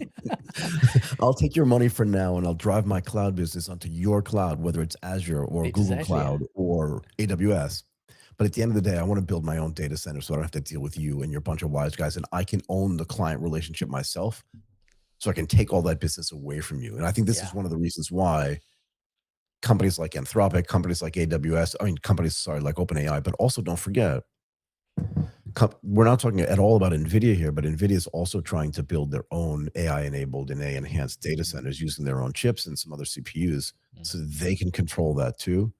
I'll take your money for now and I'll drive my cloud business onto your cloud, whether it's Azure or Google Exactly. Cloud or AWS. But at the end of the day, I want to build my own data center so I don't have to deal with you and your bunch of wise guys. And I can own the client relationship myself, so I can take all that business away from you. And I think this Yeah. is one of the reasons why companies like Anthropic, companies like AWS, companies, sorry, like OpenAI, but also don't forget, we're not talking at all about NVIDIA here, but NVIDIA is also trying to build their own AI-enabled and AI-enhanced data centers using their own chips and some other CPUs, so they can control that too.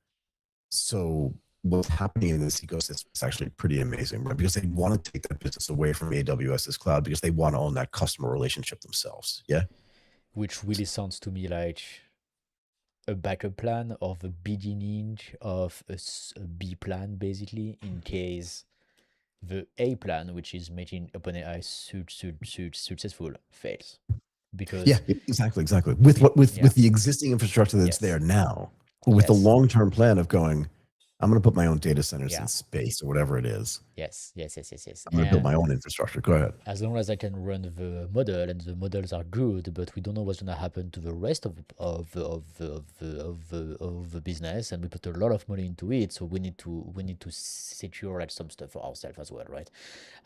So what's happening in this ecosystem is actually pretty amazing, right? Because they want to take that business away from AWS's cloud because they want to own that customer relationship themselves. Yeah. Which really sounds to me like a backup plan or the beginning of a B plan, basically, in case the A plan, which is making OpenAI successful, fails. Yeah, Because, exactly. With what yeah, with the existing infrastructure that's there yes, now, with the yes, long-term plan of going, I'm going to put my own data centers in yeah, space or whatever it is. yes. I'm going to build my own infrastructure. Go ahead. As long as I can run the model and the models are good, but we don't know what's gonna happen to the rest of the business, and we put a lot of money into it, so we need to secure like some stuff for ourselves as well, right?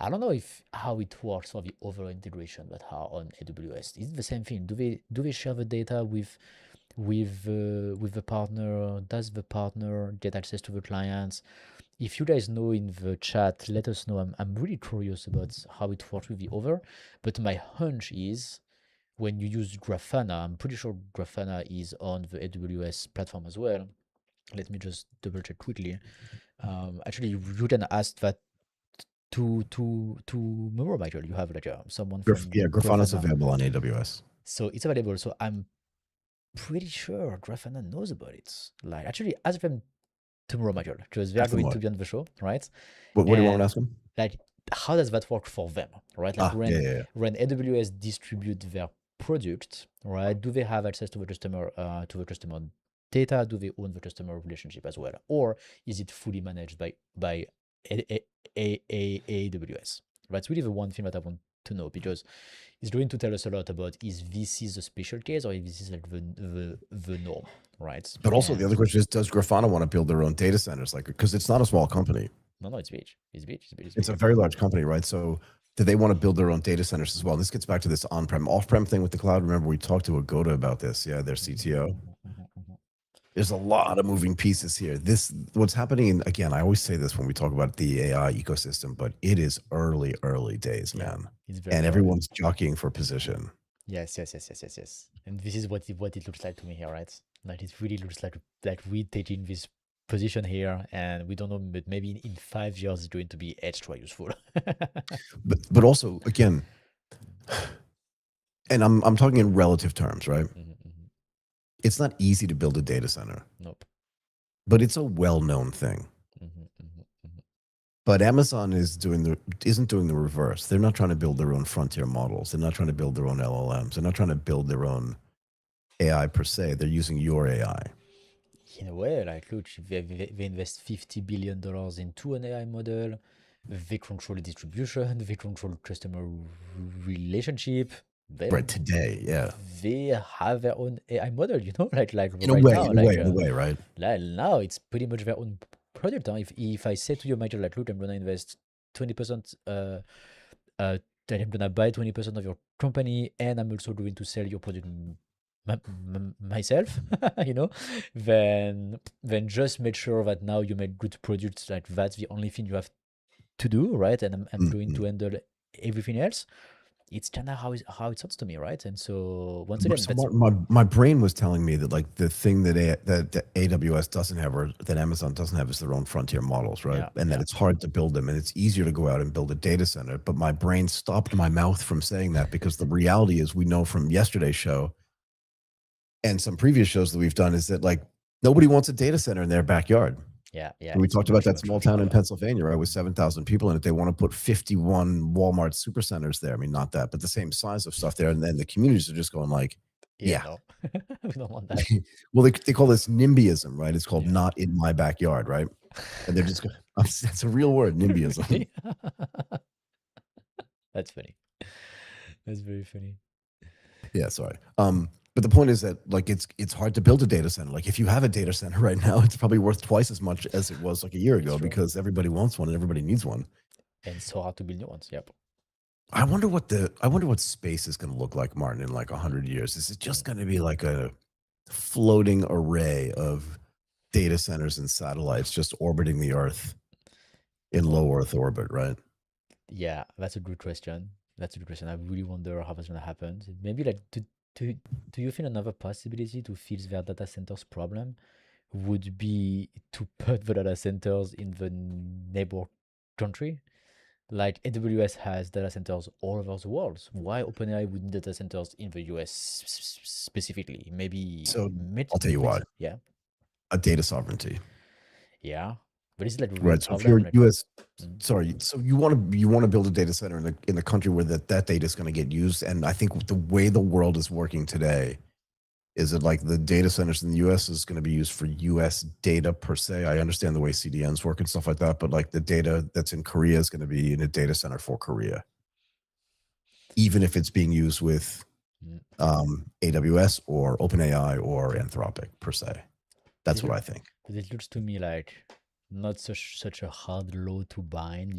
I don't know if how it works for the other integration that are on AWS. Is it the same thing? Do they share the data with the partner? Does the partner get access to the clients? If you guys know in the chat, let us know. I'm really curious about how it works with the other. But my hunch is when you use Grafana, I'm pretty sure Grafana is on the AWS platform as well. Let me just double check quickly. Actually, you can ask that to Miro, Michael. You have like someone from Grafana's Grafana, available on AWS. so it's available. So I'm pretty sure Grafana knows about it. Like, actually, ask them tomorrow, Michael, because they are Ask them going what? to be on the show, right? What do you want to And ask them? like, how does that work for them, right? Like, Yeah. when AWS distribute their product, right? Do they have access to the customer data? Do they own the customer relationship as well, or is it fully managed by AWS? Right. It's really the one thing that I want to know, because it's going to tell us a lot about is this a special case, or if this is like the norm, right? But also the And other question is, does Grafana want to build their own data centers? Like, because it's not a small company. no, it's big. It's big. It's big. It's It's big. a very large company, right? So do they want to build their own data centers as well? And this gets back to this on-prem, off-prem thing with the cloud. Remember, we talked to Agoda about this. Yeah, their CTO. There's a lot of moving pieces here. What's happening, and again, I always say this when we talk about the AI ecosystem, but it is early days, man. It's very And early. everyone's jockeying for position. Yes. And this is what it looks like to me here, right? Like, it really looks like we taking this position here, and we don't know, but maybe in 5 years it's going to be extra useful. But also, again, and I'm talking in relative terms, right? It's not easy to build a data center. Nope. But it's a well-known thing. But Amazon isn't doing the reverse. They're not trying to build their own frontier models. They're not trying to build their own LLMs. They're not trying to build their own AI per se. They're using your AI. In a way, like, look, they invest $50 billion into an AI model. They control the distribution. They control customer relationship. Right today, yeah. They have their own AI model, like in a way, right? Like, now it's pretty much their own product. If I say to you, Michael, like, look, I'm gonna invest 20%, I'm gonna buy 20% of your company, and I'm also going to sell your product myself, then just make sure that now you make good products. Like, that's the only thing you have to do, right? And I'm going to handle everything else. It's kind of how it sounds to me, right? And so once again, my brain was telling me that, like, the thing that AWS doesn't have, or that Amazon doesn't have, is their own frontier models, right? And that it's hard to build them, and it's easier to go out and build a data center. But my brain stopped my mouth from saying that, because the reality is, we know from yesterday's show and some previous shows that we've done, is that, like, nobody wants a data center in their backyard. Yeah. And we talked about that small town in Pennsylvania, right, with 7,000 people in it. They want to put 51 Walmart supercenters there. I mean, not that, but the same size of stuff there. And then the communities are just going like, no, we don't want that. Well, they call this NIMBYism, right? It's called not in my backyard, right? And they're just going, that's a real word, NIMBYism. That's funny. That's very funny. Yeah, sorry. But the point is that, like, it's hard to build a data center. Like, if you have a data center right now, it's probably worth twice as much as it was like a year ago, because everybody wants one and everybody needs one. And so hard to build new ones. Yep. I wonder what space is going to look like, Martin, in like 100 years. Is it just going to be like a floating array of data centers and satellites just orbiting the Earth in low Earth orbit, right? Yeah, that's a good question. I really wonder how that's going to happen. Maybe, like, do you think another possibility to fix their data centers problem would be to put the data centers in the neighbor country? Like, AWS has data centers all over the world. Why OpenAI would need data centers in the US specifically? Maybe. So I'll tell you why. Yeah. A data sovereignty. Yeah. But it's like a right. So if you're US, sorry. So you want to build a data center in the country where that data is going to get used. And I think the way the world is working today is that, like, the data centers in the US is going to be used for US data per se. I understand the way CDNs work and stuff like that, but, like, the data that's in Korea is going to be in a data center for Korea, even if it's being used with AWS or OpenAI or Anthropic per se. That's what I think. But it looks to me like not such a hard law to bind,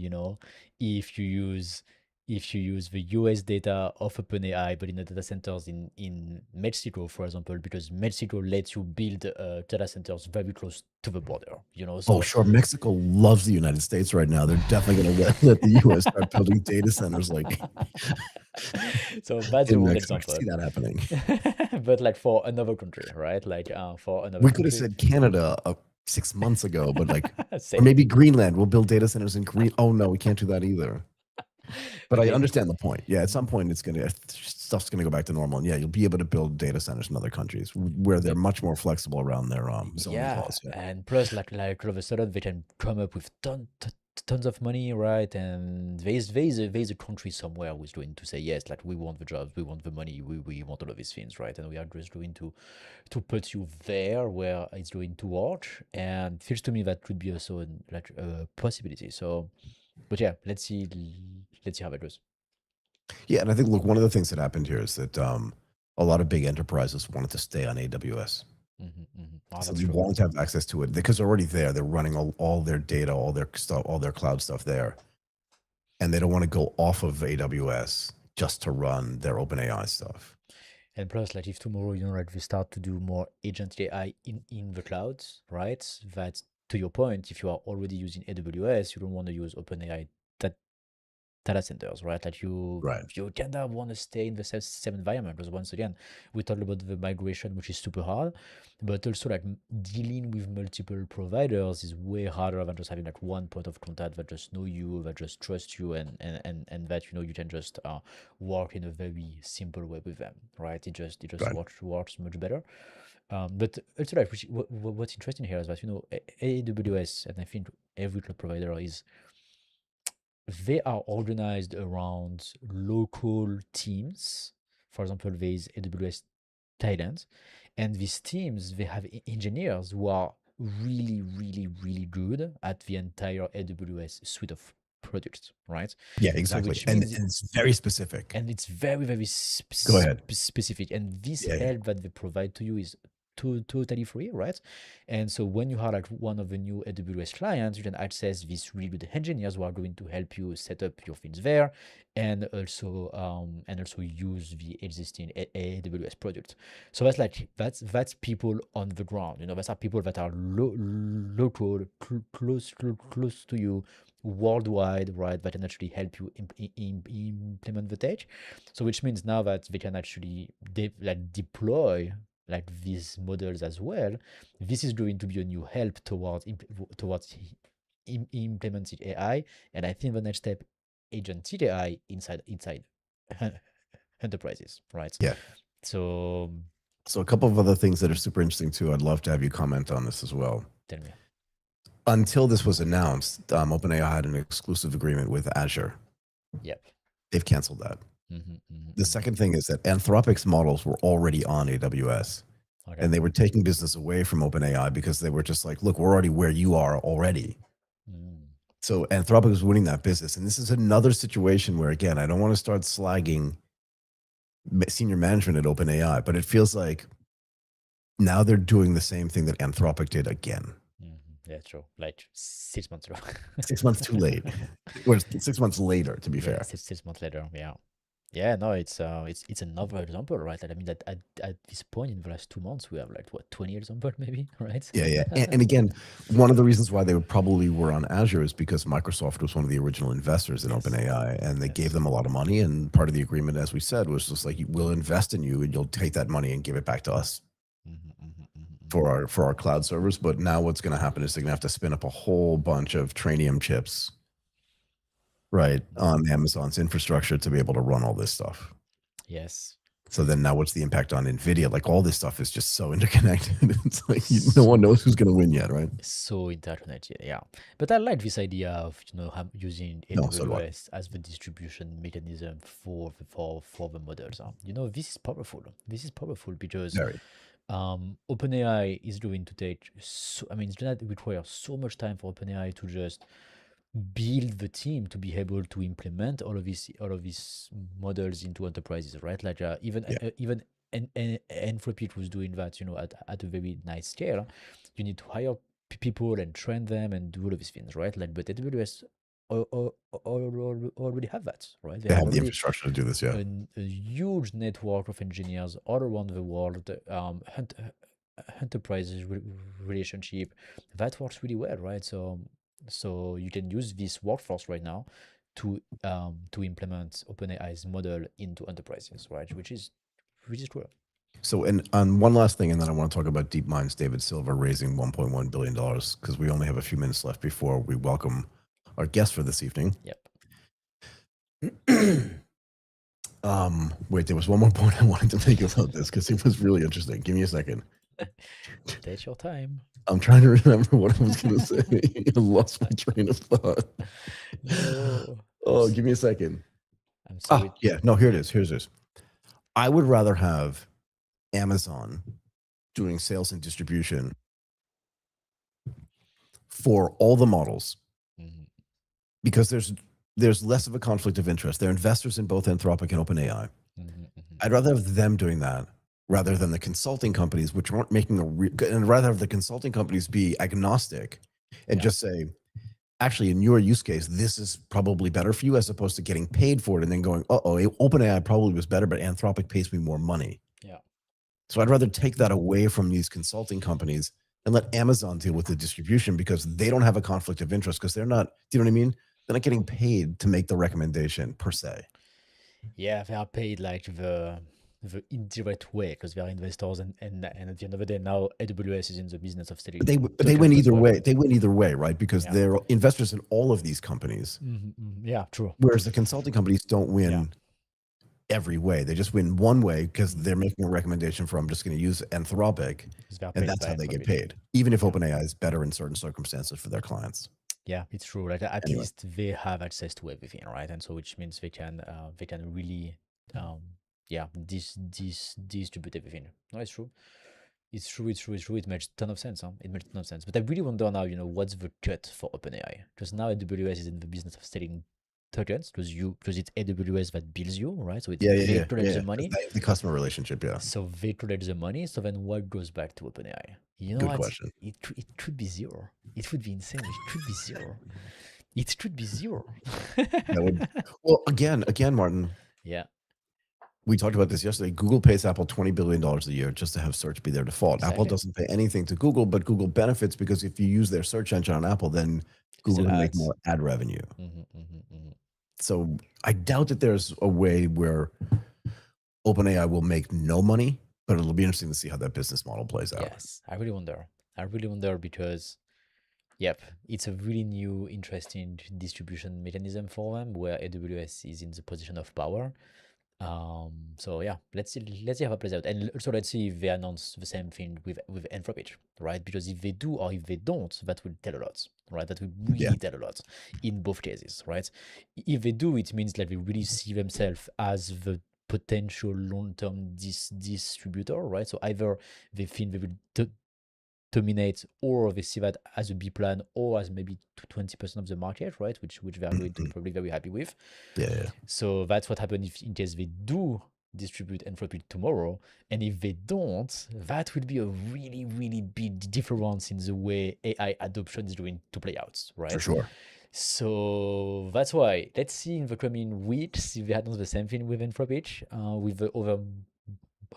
if you use the US data of OpenAI, but in the data centers in Mexico, for example, because Mexico lets you build data centers very close to the border, So, oh, sure. Mexico loves the United States right now. They're definitely going to let the US start building data centers. Like, So that's the Didn't wrong expect to example. see that happening. But like for another country, right? Like for another We could have country. said Canada 6 months ago, but like, or Same. maybe Greenland. We'll build data centers in Green. Oh no, we can't do that either. But I Okay. understand the point. Yeah, at some point stuff's gonna go back to normal, and yeah, you'll be able to build data centers in other countries where they're Yep. much more flexible around their zoning Yeah, laws. Yeah, and plus like all of a sudden they can come up with tons of money, right? And there's a country somewhere who's going to say yes, like we want the jobs, we want the money, we want all of these things, right? And we are just going to put you there where it's going to work. And it feels to me that could be also like a possibility. So, but yeah, let's see how it goes. yeah, and I think look, one of the things that happened here is that a lot of big enterprises wanted to stay on AWS. Oh, So that's they true. wanted to have access to it because they're already there. They're running all their data, all their stuff, all their cloud stuff there. And they don't want to go off of AWS just to run their OpenAI stuff. And plus, like if tomorrow, like we start to do more agent AI in the clouds, right? That to your point, if you are already using AWS, you don't want to use OpenAI that data centers, right? Like Right. you kind of want to stay in the same environment because once again, we talked about the migration, which is super hard, but also like dealing with multiple providers is way harder than just having like one point of contact that just know you, that just trust you, and that you can just work in a very simple way with them, right? It just Right. works much better. But also like what's interesting here is that AWS, and I think every cloud provider is, they are organized around local teams. For example, there is AWS Thailand, and these teams, they have engineers who are really, really, really good at the entire AWS suite of products, right? Yeah, So exactly. which And means, it's very specific. and it's very, very Go ahead. specific, and this Yeah, yeah. help that they provide to you is totally free, right? And so when you are like one of the new AWS clients, you can access these really good engineers who are going to help you set up your things there, and also use the existing AWS product. So that's people on the ground. Those are people that are local, close to you, worldwide, right? That can actually help you implement the tech. So which means now that they can actually deploy like these models as well. This is going to be a new help towards implementing AI. And I think the next step, agentic AI inside enterprises, right? Yeah. So So a couple of other things that are super interesting too. I'd love to have you comment on this as well. tell me. Until this was announced, OpenAI had an exclusive agreement with Azure. Yep. They've canceled that. Mm-hmm. The second thing is that Anthropic's models were already on AWS. Okay. And they were taking business away from OpenAI because they were just like, look, we're already where you are already. So Anthropic was winning that business. And this is another situation where, again, I don't want to start slagging senior management at OpenAI, but it feels like now they're doing the same thing that Anthropic did again. Yeah, true. Like 6 months ago. 6 months too late. Or 6 months later, to be Yeah, fair. 6 months later. Yeah. Yeah, no, it's another example, right? I mean that at this point in the last 2 months we have like what, 20 examples maybe, right? Yeah, yeah. And again, one of the reasons why they probably were on Azure is because Microsoft was one of the original investors in Yes. OpenAI, and they Yes. gave them a lot of money. And part of the agreement, as we said, was just like, we'll invest in you and you'll take that money and give it back to us for our cloud servers. But now what's going to happen is they're going to have to spin up a whole bunch of Trainium chips, right, on Amazon's infrastructure to be able to run all this stuff. Yes. So then now what's the impact on NVIDIA? Like all this stuff is just so interconnected. It's like no one knows who's going to win yet, right? So interconnected, yeah. But I like this idea of using No, so do I. AWS as the distribution mechanism for the models. This is powerful. This is powerful because Very. OpenAI is going to take it's going to require so much time for OpenAI to just build the team to be able to implement all of these models into enterprises, right? Like even Yeah. even Anthropic was doing that, at a very nice scale. You need to hire people and train them and do all of these things, right? Like, but AWS already have that, right? They They have have the already infrastructure to do this, yeah. a huge network of engineers all around the world, enterprises relationship that works really well, right? So you can use this workforce right now to implement OpenAI's model into enterprises, right? Which is cool. So, and on one last thing, and then I want to talk about DeepMind's David Silver raising $1.1 billion, because we only have a few minutes left before we welcome our guest for this evening. Yep. Wait, there was one more point I wanted to make about this because it was really interesting. Give me a second. Take your time. I'm trying to remember what I was going to say. I lost my train of thought. No. Oh, give me a second. I'm sorry. Yeah, no, here it is. Here's this. I would rather have Amazon doing sales and distribution for all the models because there's less of a conflict of interest. They're investors in both Anthropic and OpenAI. I'd rather have them doing that rather than the consulting companies, which aren't making and rather have the consulting companies be agnostic and just say, actually, in your use case, this is probably better for you, as opposed to getting paid for it and then going, OpenAI probably was better, but Anthropic pays me more money. Yeah. So I'd rather take that away from these consulting companies and let Amazon deal with the distribution, because they don't have a conflict of interest, because they're not, do you know what I mean? They're not getting paid to make the recommendation per se. Yeah, they are paid like the indirect way, because they are investors, and at the end of the day, now AWS is in the business of selling. But they win either way. They win either way, right? Because they're investors in all of these companies. Yeah, true. Whereas the consulting companies don't win every way. They just win one way because they're making a recommendation for, I'm just going to use Anthropic, and that's how they get paid, even if OpenAI is better in certain circumstances for their clients. Yeah, it's true. Like at least they have access to everything, right? And so which means they can really distribute everything. No, it's true. It's true. It makes a ton of sense. It makes a ton of sense. But I really wonder now, what's the cut for OpenAI? Because now AWS is in the business of selling tokens, because it's AWS that bills you, right? So it's they collect the money. The customer relationship, yeah. So they collect the money. So then what goes back to OpenAI? Good question. It could be zero. It would be insane. It could be zero. It could be zero. Well, again, Martin. Yeah. We talked about this yesterday. Google pays Apple $20 billion a year just to have search be their default. Exactly. Apple doesn't pay anything to Google, but Google benefits because if you use their search engine on Apple, then Google can make more ad revenue. So I doubt that there's a way where OpenAI will make no money, but it'll be interesting to see how that business model plays out. Yes, I really wonder because, it's a really new, interesting distribution mechanism for them, where AWS is in the position of power. So yeah, let's see how it plays out, and also let's see if they announce the same thing with Anthropic, right? Because if they do or if they don't, that will tell a lot, right? That will really tell a lot in both cases, right? If they do, it means that they really see themselves as the potential long-term distributor, right? So either they think they will dominate, or they see that as a B plan, or as maybe 20% of the market, right? Which they are going to be probably very happy with. Yeah. So that's what happens if, in case they do distribute Anthropic tomorrow, and if they don't, that would be a really, really big difference in the way AI adoption is going to play out, right? For sure. So that's why let's see in the coming weeks if they announce the same thing with Anthropic, with the other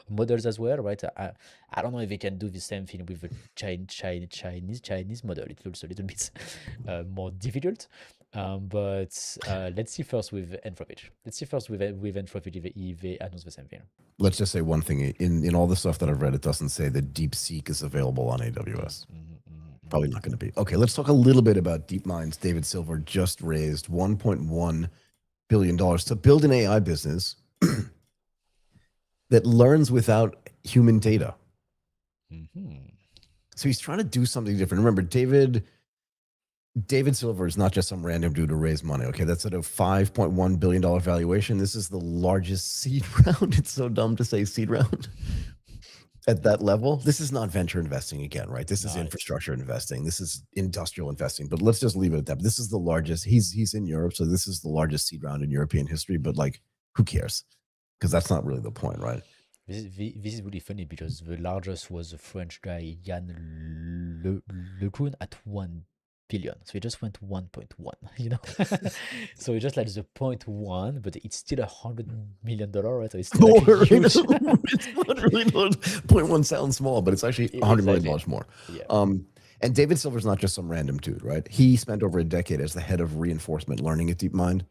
models as well, right? I don't know if they can do the same thing with the Chinese model. It looks a little bit more difficult, but let's see first with Anthropic. Let's see first with Anthropic if they announce the same thing. Let's just say one thing. In all the stuff that I've read, it doesn't say that DeepSeek is available on AWS. Probably not going to be. Okay, let's talk a little bit about DeepMind's David Silver just raised $1.1 billion to build an AI business that learns without human data. So he's trying to do something different. Remember, David Silver is not just some random dude to raise money. Okay, that's at a $5.1 billion valuation. This is the largest seed round. It's so dumb to say seed round at that level. This is not venture investing again, right? This is infrastructure investing. This is industrial investing. But let's just leave it at that. This is the largest. He's in Europe, so this is the largest seed round in European history. But like, who cares? Because that's not really the point, right? This is really funny, because the largest was the French guy Yann Lebrun at 1 billion. So he just went 1.1, So it's just like the 0.1, but it's still $100 million, right? So it's still like huge. It's not really, 0.1 sounds small, but it's actually $100 million more. Yeah. And David Silver's not just some random dude, right? He spent over a decade as the head of reinforcement learning at DeepMind,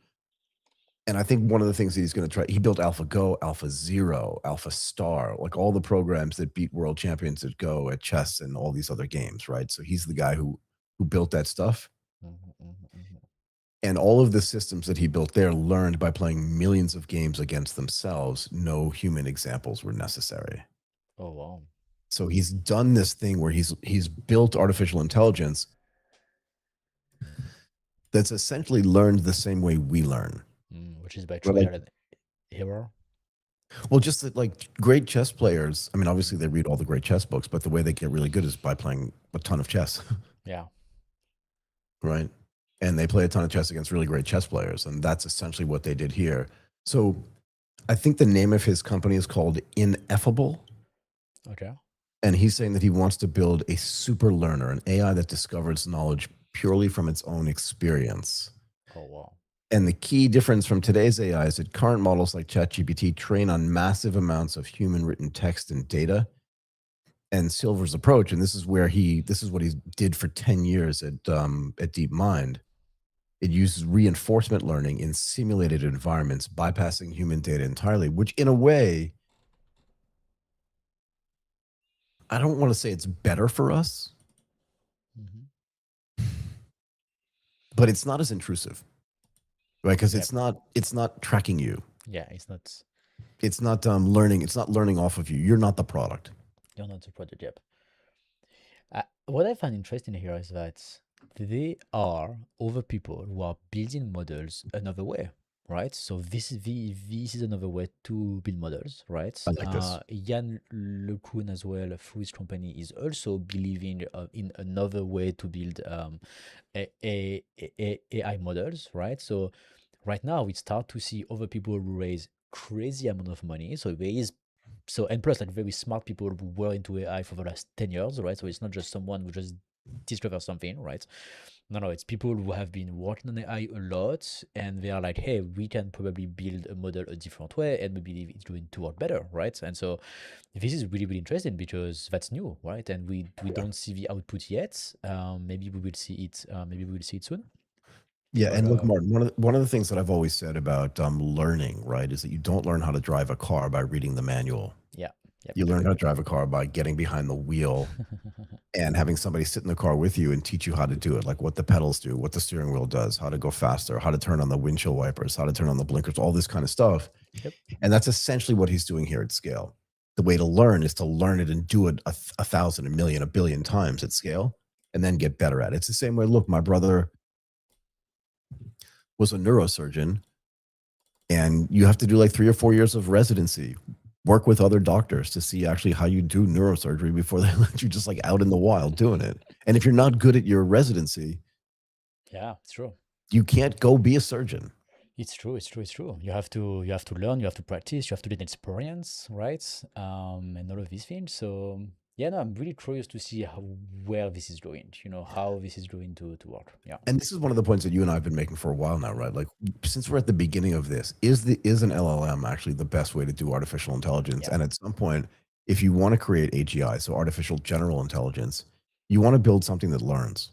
And I think one of the things that he's going to try, he built AlphaGo, AlphaZero, AlphaStar, like all the programs that beat world champions at Go, at chess, and all these other games, right? So he's the guy who built that stuff. And all of the systems that he built there learned by playing millions of games against themselves. No human examples were necessary. Oh wow. So he's done this thing where he's built artificial intelligence that's essentially learned the same way we learn. Which is by We're trial like, and error. well, just that like great chess players, I mean, obviously they read all the great chess books, but the way they get really good is by playing a ton of chess, Yeah. right? And they play a ton of chess against really great chess players. And that's essentially what they did here. So I think the name of his company is called Ineffable. Okay. And he's saying that he wants to build a super learner, an AI that discovers knowledge purely from its own experience. Oh wow. And the key difference from today's AI is that current models like ChatGPT train on massive amounts of human written text and data. And Silver's approach, and this is what he did for 10 years at DeepMind. It uses reinforcement learning in simulated environments, bypassing human data entirely, which in a way, I don't want to say it's better for us, but it's not as intrusive, right? Because Yep. it's not tracking you. Yeah, it's not. It's not learning. It's not learning off of you. You're not the product. You're not the product. Yep. What I find interesting here is that there are other people who are building models another way, right? So this is another way to build models, right? I like this. Jan LeCun as well, through his company, is also believing in another way to build AI models, right? So right now we start to see other people who raise crazy amount of money. So there is and plus like very smart people who were into AI for the last 10 years, right? So it's not just someone who just discovers something, right? No, it's people who have been working on AI a lot and they are like, hey, we can probably build a model a different way and we believe it's going to work better, right? And so this is really, really interesting because that's new, right? And we don't see the output yet. Maybe we will see it. Maybe we will see it soon. Yeah, But and look, Martin, one of the things that I've always said about learning, right, is that you don't learn how to drive a car by reading the manual. yeah, yep. You learn how to drive a car by getting behind the wheel and having somebody sit in the car with you and teach you how to do it, like what the pedals do, what the steering wheel does, how to go faster, how to turn on the windshield wipers, how to turn on the blinkers, all this kind of stuff. Yep. And that's essentially what he's doing here at scale. The way to learn is to learn it and do it a thousand, a million, a billion times at scale and then get better at it. It's the same way. Look, my brother was a neurosurgeon, and you have to do like 3 or 4 years of residency, work with other doctors to see actually how you do neurosurgery before they let you just like out in the wild doing it. And if you're not good at your residency, Yeah, it's true. you can't go be a surgeon. It's true. It's true. It's true. You have to learn. You have to practice. You have to get experience, right? And all of these things. So yeah, no, I'm really curious to see where this is going. You know, how this is going to work. Yeah. And this is one of the points that you and I have been making for a while now, right? Like, since we're at the beginning of this, is an LLM actually the best way to do artificial intelligence? Yeah. And at some point, if you want to create AGI, so artificial general intelligence, you want to build something that learns,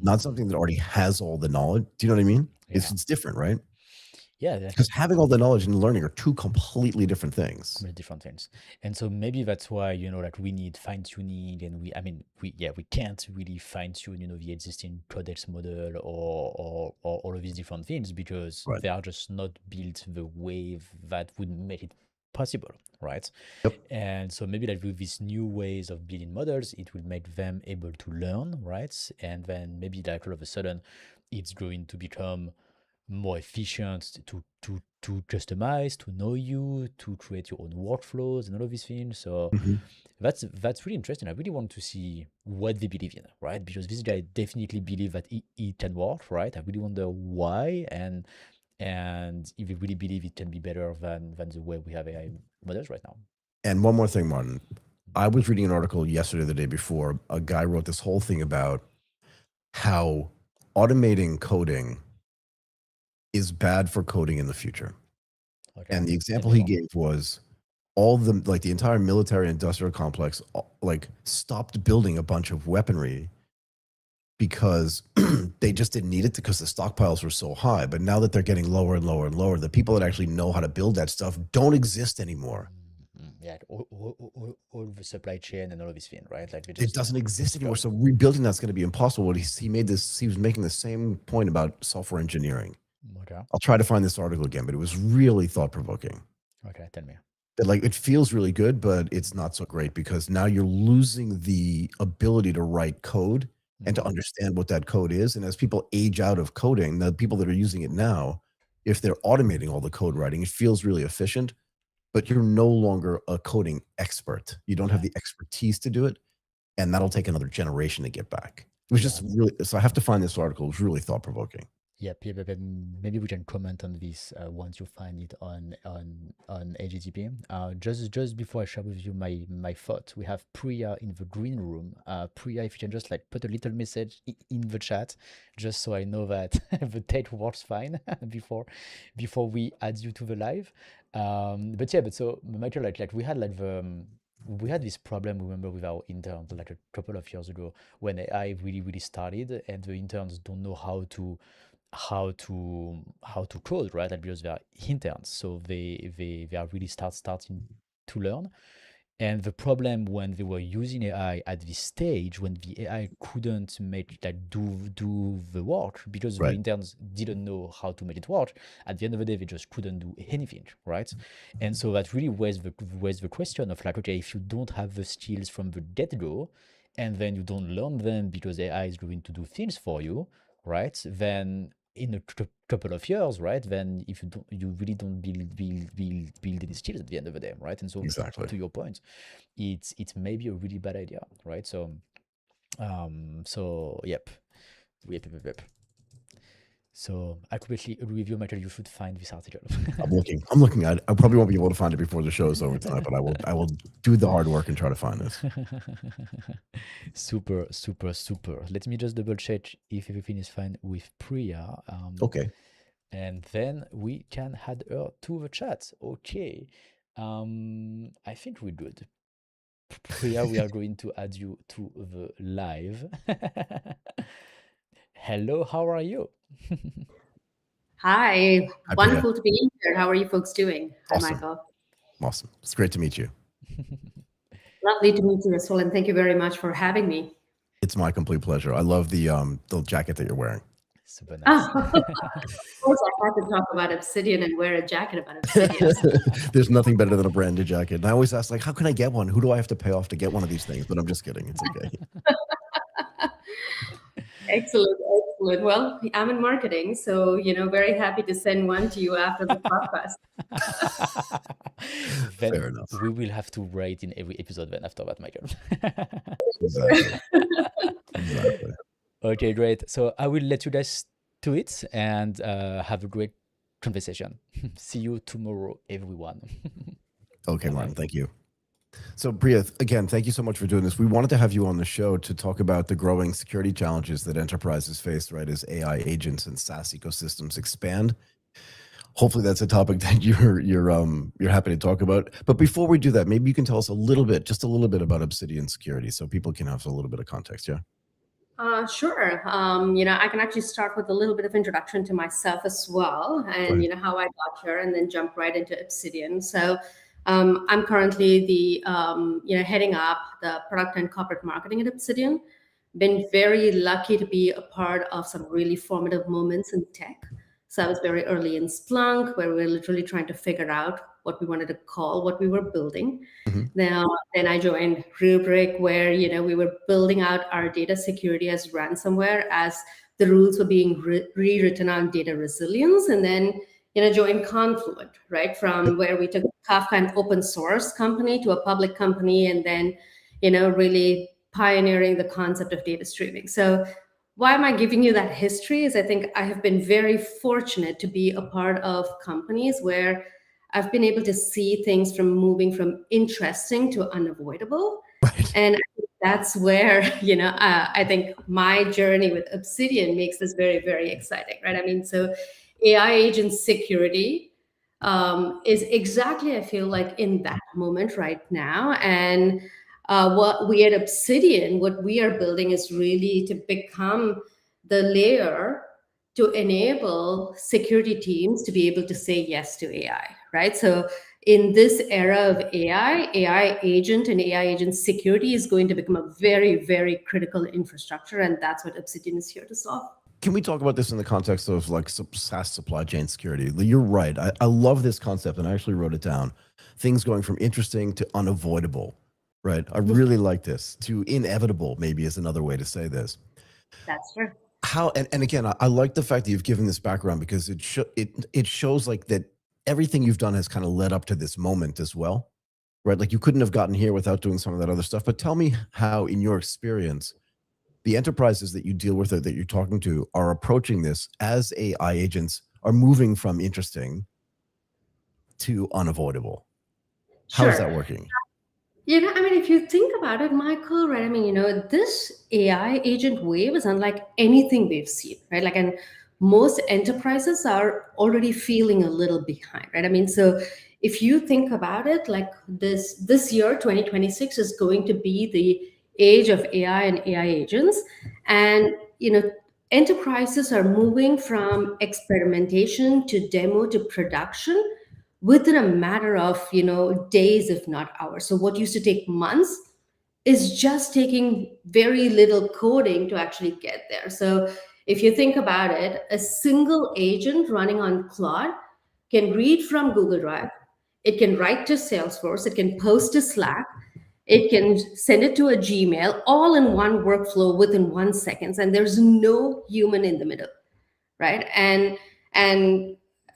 not something that already has all the knowledge. Do you know what I mean? Yeah. It's different, right? Yeah, Because having all the knowledge and learning are two completely different things. completely different things. And so maybe that's why, you know, like we need fine tuning and we can't really fine tune, you know, the existing codex model or all of these different things because Right. they are just not built the way that would make it possible, right? Yep. And so maybe like with these new ways of building models, it will make them able to learn, right? And then maybe like all of a sudden it's going to become more efficient to customize, to know you, to create your own workflows and all of these things. So that's really interesting. I really want to see what they believe in, right? Because this guy definitely believe that it can work, right? I really wonder why and if they really believe it can be better than the way we have AI models right now. And one more thing, Martin. I was reading an article yesterday, the day before. A guy wrote this whole thing about how automating coding is bad for coding in the future. Okay. And the example he gave was all the entire military industrial complex like stopped building a bunch of weaponry because they just didn't need it because the stockpiles were so high. But now that they're getting lower and lower and lower, the people that actually know how to build that stuff don't exist anymore. Yeah, all the supply chain and all of this thing, right? Like It doesn't exist anymore. So rebuilding that's going to be impossible. He was making the same point about software engineering. Okay. I'll try to find this article again, but it was really thought provoking. Okay, tell me. That like it feels really good, but it's not so great because now you're losing the ability to write code and to understand what that code is. And as people age out of coding, the people that are using it now, if they're automating all the code writing, it feels really efficient, but you're no longer a coding expert. You don't have the expertise to do it, and that'll take another generation to get back. It was just really, so I have to find this article. It was really thought provoking. Yep. Maybe we can comment on this once you find it on AGTP. Just before I share with you my thought, we have Priya in the green room. Priya, if you can just like put a little message in the chat, just so I know that the date works fine before we add you to the live. But so Michael, like we had we had this problem, remember, with our interns like a couple of years ago when AI really started, and the interns don't know how to code, right? Like, because they are interns, so they are really starting to learn. And the problem when they were using AI at this stage, when the AI couldn't make like do the work because the interns didn't know how to make it work, at the end of the day they just couldn't do anything, right? And so that really was the question of like, okay, if you don't have the skills from the get-go, and then you don't learn them because AI is going to do things for you, right? Then in a couple of years, right? Then if you really don't build any skills at the end of the day, right? And so to your point, it's maybe a really bad idea, right? So yep. So I completely agree with you, Michael. You should find this article. I'm looking at it. I probably won't be able to find it before the show is over tonight, but I will do the hard work and try to find this. Super. Let me just double check if everything is fine with Priya. Okay. And then we can add her to the chat. Okay. I think we're good. Priya, we are going to add you to the live. Hello, how are you? Hi, wonderful to be here. How are you folks doing? Awesome. Hi, Michael. Awesome. It's great to meet you. Lovely to meet you as well, and thank you very much for having me. It's my complete pleasure. I love the jacket that you're wearing. Super nice. Of course, I have to talk about Obsidian and wear a jacket about Obsidian. There's nothing better than a branded jacket. And I always ask, like, how can I get one? Who do I have to pay off to get one of these things? But I'm just kidding. It's okay. Excellent. Well, I'm in marketing, so very happy to send one to you after the podcast. Fair enough. We will have to write in every episode then after that, Michael. Exactly. Okay, great. So I will let you guys do it and have a great conversation. See you tomorrow, everyone. Okay, Martin. Thank you. So Priya, again, thank you so much for doing this. We wanted to have you on the show to talk about the growing security challenges that enterprises face, right, as AI agents and SaaS ecosystems expand. Hopefully that's a topic that you're happy to talk about. But before we do that, maybe you can tell us just a little bit about Obsidian security so people can have a little bit of context, yeah? Sure. I can actually start with a little bit of introduction to myself as well, and how I got here, and then jump right into Obsidian. So I'm currently the heading up the product and corporate marketing at Obsidian. Been very lucky to be a part of some really formative moments in tech. So I was very early in Splunk, where we were literally trying to figure out what we wanted to call what we were building. Then I joined Rubrik, where we were building out our data security as ransomware, as the rules were being rewritten on data resilience, and then joined Confluent, right, from where we took Kafka, an open source company, to a public company, and then really pioneering the concept of data streaming. So why am I giving you that history is I think I have been very fortunate to be a part of companies where I've been able to see things from moving from interesting to unavoidable. And that's where, I think my journey with Obsidian makes this very, very exciting, right? I mean, so AI agent security is exactly, I feel like, in that moment right now. And What we at Obsidian, what we are building is really to become the layer to enable security teams to be able to say yes to AI, right? So in this era of AI agent and AI agent security is going to become a very, very critical infrastructure, and that's what Obsidian is here to solve. Can we talk about this in the context of like SaaS supply chain security? You're right. I love this concept, and I actually wrote it down. Things going from interesting to unavoidable, right? I really like this. To inevitable, maybe, is another way to say this. That's true. How and again, I like the fact that you've given this background, because it shows like that everything you've done has kind of led up to this moment as well, right? Like you couldn't have gotten here without doing some of that other stuff. But tell me how, in your experience, the enterprises that you deal with or that you're talking to are approaching this as AI agents are moving from interesting to unavoidable. How is that working? I mean, if you think about it, Michael, right? I mean, this AI agent wave is unlike anything we've seen, right? Like, and most enterprises are already feeling a little behind, right? I mean, so if you think about it, like this year, 2026 is going to be the age of AI and AI agents. And, enterprises are moving from experimentation to demo to production within a matter of days, if not hours. So what used to take months is just taking very little coding to actually get there. So if you think about it, a single agent running on Claude can read from Google Drive, it can write to Salesforce, it can post to Slack, it can send it to a Gmail, all in one workflow within 1 second, and there's no human in the middle, right? And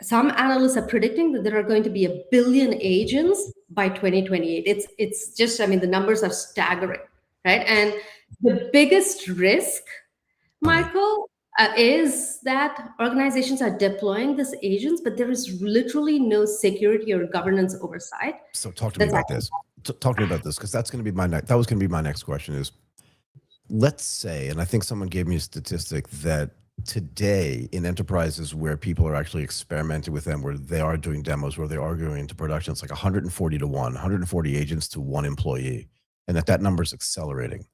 some analysts are predicting that there are going to be 1 billion agents by 2028. It's just, I mean, the numbers are staggering, right? And the biggest risk, Michael, is that organizations are deploying these agents, but there is literally no security or governance oversight. So talk to me about this. Talk to me about this, because that's going to be that was going to be my next question is, let's say, and I think someone gave me a statistic that today in enterprises where people are actually experimenting with them, where they are doing demos, where they are going into production, it's like 140 to 1, 140 agents to 1 employee, and that number is accelerating.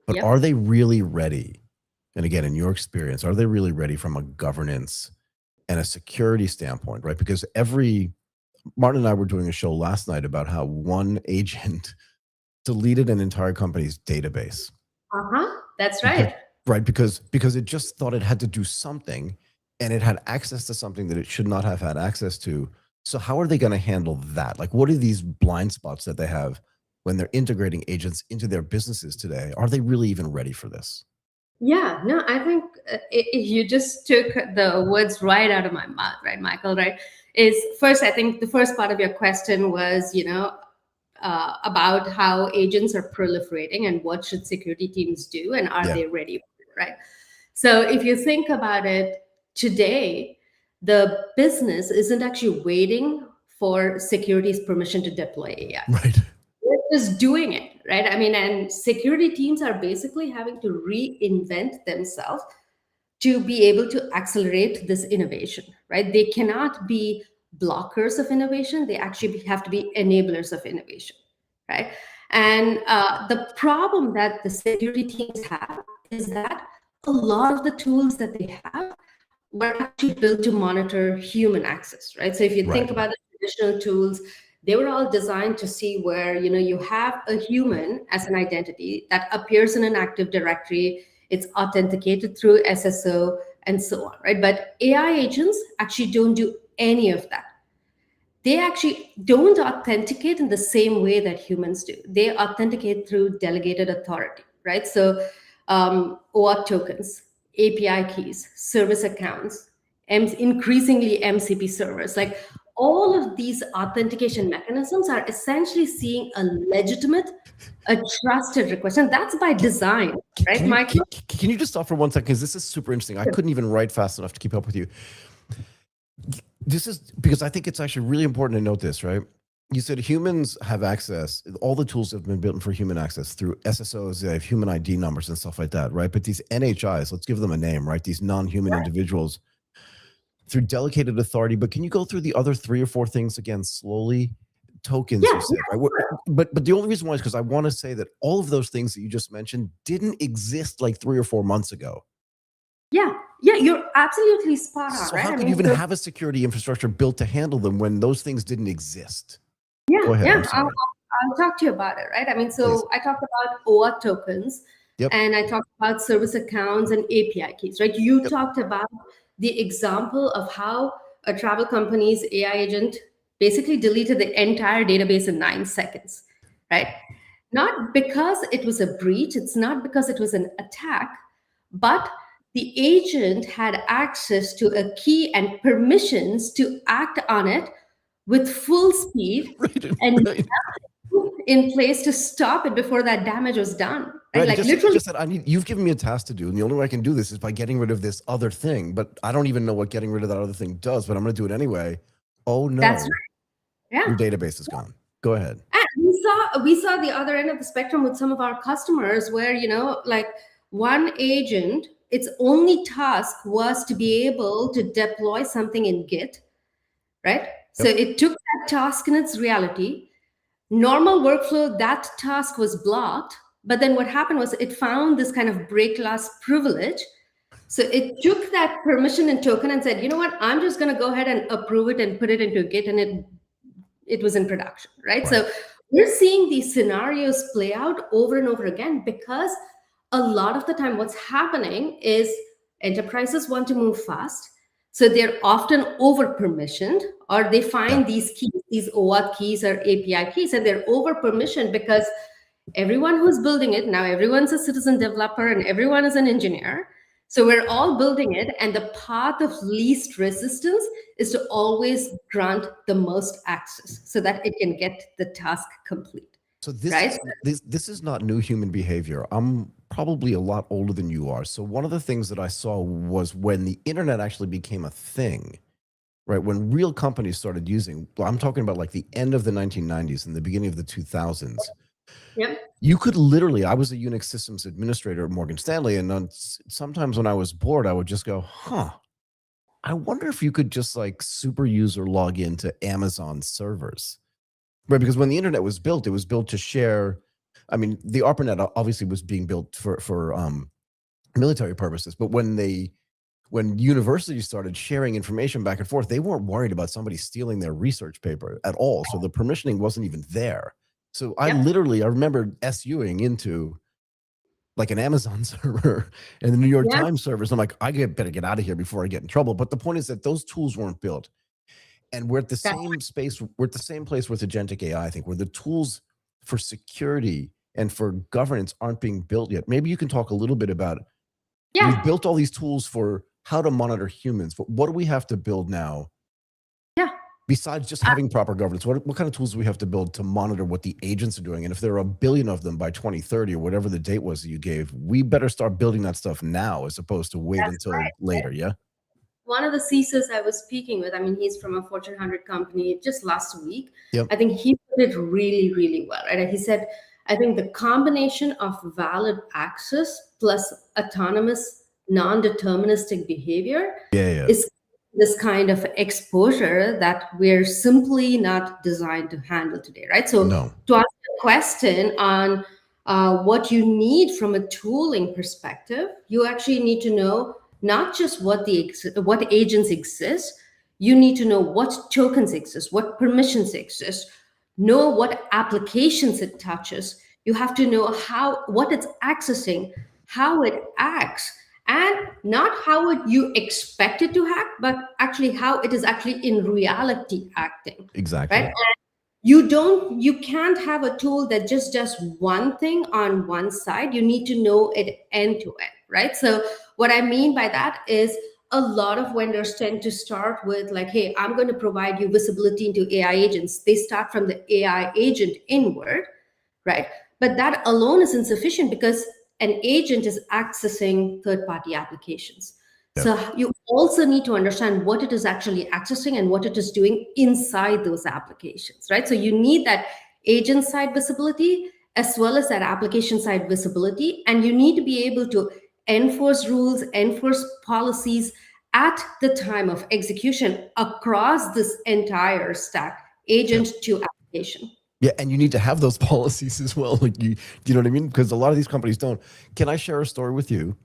But Yep. Are they really ready? And again, in your experience, are they really ready from a governance and a security standpoint, right? Because Martin and I were doing a show last night about how one agent deleted an entire company's database. That's right. Right, because it just thought it had to do something, and it had access to something that it should not have had access to. So how are they going to handle that? Like, what are these blind spots that they have when they're integrating agents into their businesses today? Are they really even ready for this? Yeah, no, I think you just took the words right out of my mouth, right, Michael, right? First, I think the first part of your question was, about how agents are proliferating and what should security teams do, and are they ready for it, right? So if you think about it today, the business isn't actually waiting for security's permission to deploy AI. Right. They're just doing it, right? I mean, and security teams are basically having to reinvent themselves to be able to accelerate this innovation, right? They cannot be blockers of innovation. They actually have to be enablers of innovation, right? And the problem that the security teams have is that a lot of the tools that they have were actually built to monitor human access, right? So if you think about the traditional tools, they were all designed to see where you have a human as an identity that appears in an Active Directory, it's authenticated through SSO and so on, right? But AI agents actually don't do any of that. They actually don't authenticate in the same way that humans do. They authenticate through delegated authority, right? So OAuth tokens, API keys, service accounts, increasingly MCP servers, like all of these authentication mechanisms are essentially seeing a legitimate, a trusted request. And that's by design, right, Michael? Can you just stop for 1 second? Because this is super interesting. I couldn't even write fast enough to keep up with you. This is because I think it's actually really important to note this, right? You said humans have access. All the tools have been built for human access through SSOs. They have human ID numbers and stuff like that, right? But these NHIs, let's give them a name, right? These non-human individuals through delegated authority. But can you go through the other 3 or 4 things again slowly? tokens, Yeah, you said, right? But the only reason why is because I want to say that all of those things that you just mentioned didn't exist like 3 or 4 months ago. yeah, you're absolutely spot on, So right? how could you even have a security infrastructure built to handle them when those things didn't exist? Go ahead. I'm sorry. I'll talk to you about it, right? I mean, so Please. I talked about OAuth tokens, Yep. and I talked about service accounts and API keys, right? You Yep. talked about the example of how a travel company's AI agent basically deleted the entire database in 9 seconds, right? Not because it was a breach, it's not because it was an attack, but the agent had access to a key and permissions to act on it with full speed and Right. in place to stop it before that damage was done. Right? Right. Like Just literally, said, you've given me a task to do, and the only way I can do this is by getting rid of this other thing. But I don't even know what getting rid of that other thing does, but I'm going to do it anyway. Oh no. that's right. Yeah. Your database is gone. Go ahead. And we saw the other end of the spectrum with some of our customers where, like one agent, its only task was to be able to deploy something in Git, right? So it took that task in its reality. Normal workflow, that task was blocked. But then what happened was it found this kind of break glass privilege. So it took that permission and token and said, you know what, I'm just going to go ahead and approve it and put it into Git, and it was in production, right? So we're seeing these scenarios play out over and over again because a lot of the time what's happening is enterprises want to move fast. So they're often over permissioned, or they find these keys, these OAuth keys or API keys, and they're over permissioned because everyone who's building it, now everyone's a citizen developer and everyone is an engineer. So we're all building it, and the path of least resistance is to always grant the most access so that it can get the task complete. So this right? this is not new human behavior. I'm probably a lot older than you are. So one of the things that I saw was when the internet actually became a thing, right? When real companies started using, I'm talking about like the end of the 1990s and the beginning of the 2000s. Yep. You could literally, I was a Unix systems administrator at Morgan Stanley, and sometimes when I was bored, I would just go, I wonder if you could just like super use or log into Amazon servers. Right, because when the internet was built, it was built to share. I mean, the ARPANET obviously was being built for military purposes, but when universities started sharing information back and forth, they weren't worried about somebody stealing their research paper at all. So the permissioning wasn't even there. So I remember SUing into like an Amazon server and the New York Times servers. I'm like, better get out of here before I get in trouble. But the point is that those tools weren't built. And we're at the same space, we're at the same place with agentic AI, I think, where the tools for security and for governance aren't being built yet. Maybe you can talk a little bit about, we've built all these tools for how to monitor humans, but what do we have to build now? Besides just having proper governance, what kind of tools do we have to build to monitor what the agents are doing? And if there are 1 billion of them by 2030 or whatever the date was that you gave, we better start building that stuff now as opposed to wait until later, One of the CISOs I was speaking with, I mean, he's from a Fortune 100 company just last week. I think he put it really, really well, right? He said, I think the combination of valid access plus autonomous, non-deterministic behavior is this kind of exposure that we're simply not designed to handle today, right? So to answer the question on what you need from a tooling perspective, you actually need to know not just what agents exist, you need to know what tokens exist, what permissions exist, know what applications it touches. You have to know what it's accessing, how it acts, and not how you expect it to act, but actually how it is actually in reality acting. Exactly. Right? And you can't have a tool that just does one thing on one side. You need to know it end to end, right? So what I mean by that is a lot of vendors tend to start with like, hey, I'm going to provide you visibility into AI agents. They start from the AI agent inward, right? But that alone is insufficient because an agent is accessing third-party applications. So you also need to understand what it is actually accessing and what it is doing inside those applications, right? So you need that agent side visibility as well as that application side visibility. And you need to be able to enforce rules, enforce policies at the time of execution across this entire stack, agent to application. application. Yeah, and you need to have those policies as well. Like you know what I mean? Because a lot of these companies don't. Can I share a story with you?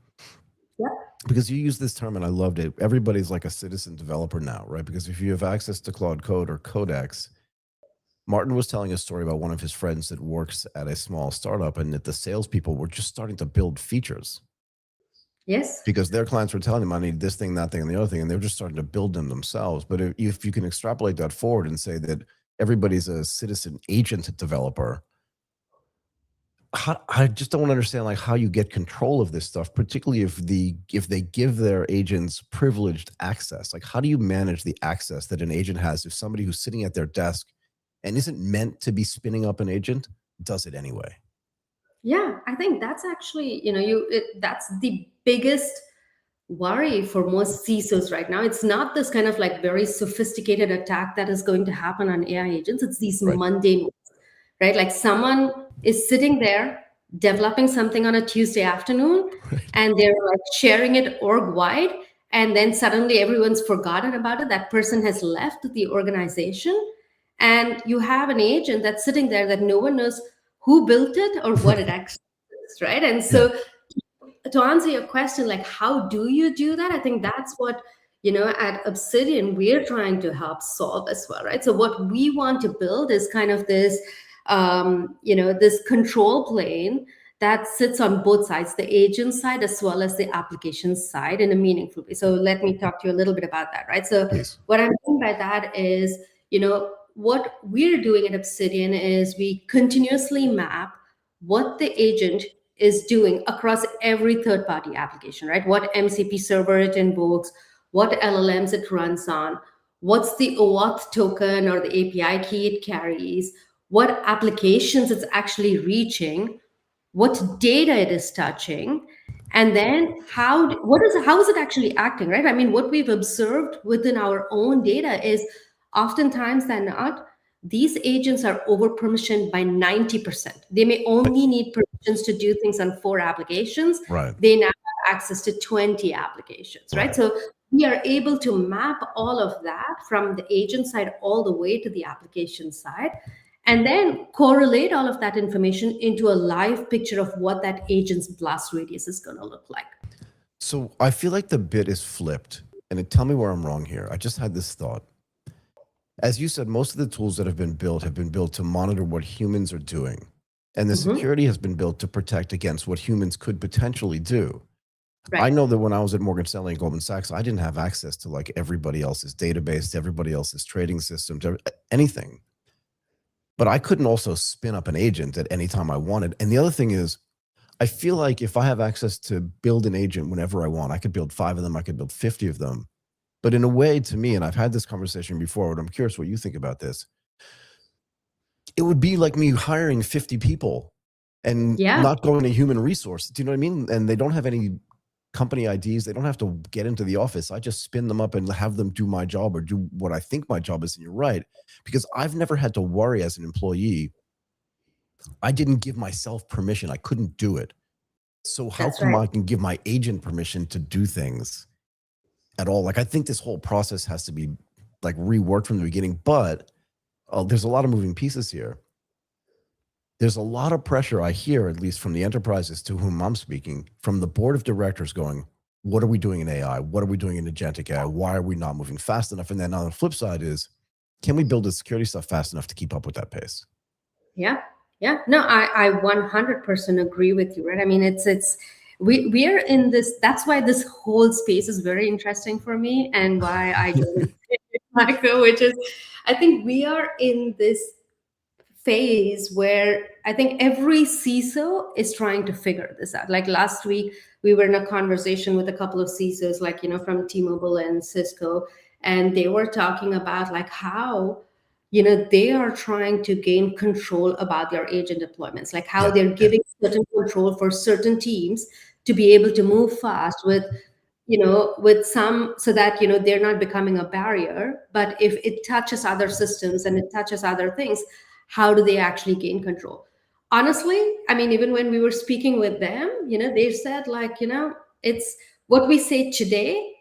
Yeah. Because you use this term and I loved it. Everybody's like a citizen developer now, right? Because if you have access to Claude Code or Codex, Martin was telling a story about one of his friends that works at a small startup and that the salespeople were just starting to build features. Yes. Because their clients were telling them, I need this thing, that thing, and the other thing, and they were just starting to build them themselves. But if you can extrapolate that forward and say that everybody's a citizen agent developer, I just don't understand like how you get control of this stuff, particularly if they give their agents privileged access. Like, how do you manage the access that an agent has if somebody who's sitting at their desk and isn't meant to be spinning up an agent does it anyway? Yeah, I think that's actually, that's the biggest worry for most CISOs right now. It's not this kind of like very sophisticated attack that is going to happen on AI agents. It's these Right. mundane ones, right? Like someone is sitting there developing something on a Tuesday afternoon, and they're like sharing it org-wide, and then suddenly everyone's forgotten about it. That person has left the organization, and you have an agent that's sitting there that no one knows who built it or what it actually is, right? And so to answer your question, like how do you do that? I think that's what, at Obsidian, we're trying to help solve as well, right? So what we want to build is kind of this, this control plane that sits on both sides, the agent side as well as the application side in a meaningful way. So let me talk to you a little bit about that, right? So Please. what I mean by that is, what we're doing at Obsidian is we continuously map what the agent is doing across every third-party application, right? What MCP server it invokes, what LLMs it runs on, what's the OAuth token or the API key it carries, what applications it's actually reaching, what data it is touching, and then how is it actually acting, right? I mean, what we've observed within our own data is oftentimes than not, these agents are over permissioned by 90%. They may only need permissions to do things on 4 applications. Right. They now have access to 20 applications, right? So we are able to map all of that from the agent side all the way to the application side, and then correlate all of that information into a live picture of what that agent's blast radius is going to look like. So I feel like the bit is flipped, and tell me where I'm wrong here. I just had this thought. As you said, most of the tools that have been built to monitor what humans are doing. And the security has been built to protect against what humans could potentially do. Right. I know that when I was at Morgan Stanley and Goldman Sachs, I didn't have access to like everybody else's database, to everybody else's trading system, to anything. But I couldn't also spin up an agent at any time I wanted. And the other thing is, I feel like if I have access to build an agent whenever I want, I could build 5 of them, I could build 50 of them. But in a way, to me, and I've had this conversation before, but I'm curious what you think about this. It would be like me hiring 50 people and not going to human resource. Do you know what I mean? And they don't have any company IDs. They don't have to get into the office. I just spin them up and have them do my job or do what I think my job is. And you're right, because I've never had to worry as an employee. I didn't give myself permission. I couldn't do it. So how come I can give my agent permission to do things at all? Like, I think this whole process has to be like reworked from the beginning, but there's a lot of moving pieces here. There's a lot of pressure I hear, at least from the enterprises to whom I'm speaking, from the board of directors going, what are we doing in AI? What are we doing in agentic AI? Why are we not moving fast enough? And then on the flip side is, can we build the security stuff fast enough to keep up with that pace? Yeah. No, I 100% agree with you, right? I mean, we are in this, that's why this whole space is very interesting for me and why I joined Michael, which is, I think we are in this phase where I think every CISO is trying to figure this out. Like last week, we were in a conversation with a couple of CISOs, like, from T-Mobile and Cisco, and they were talking about like how, they are trying to gain control about their agent deployments, like how they're giving certain control for certain teams to be able to move fast with some, so that, they're not becoming a barrier. But if it touches other systems and it touches other things, how do they actually gain control? Honestly, I mean, even when we were speaking with them, they said like, it's what we say today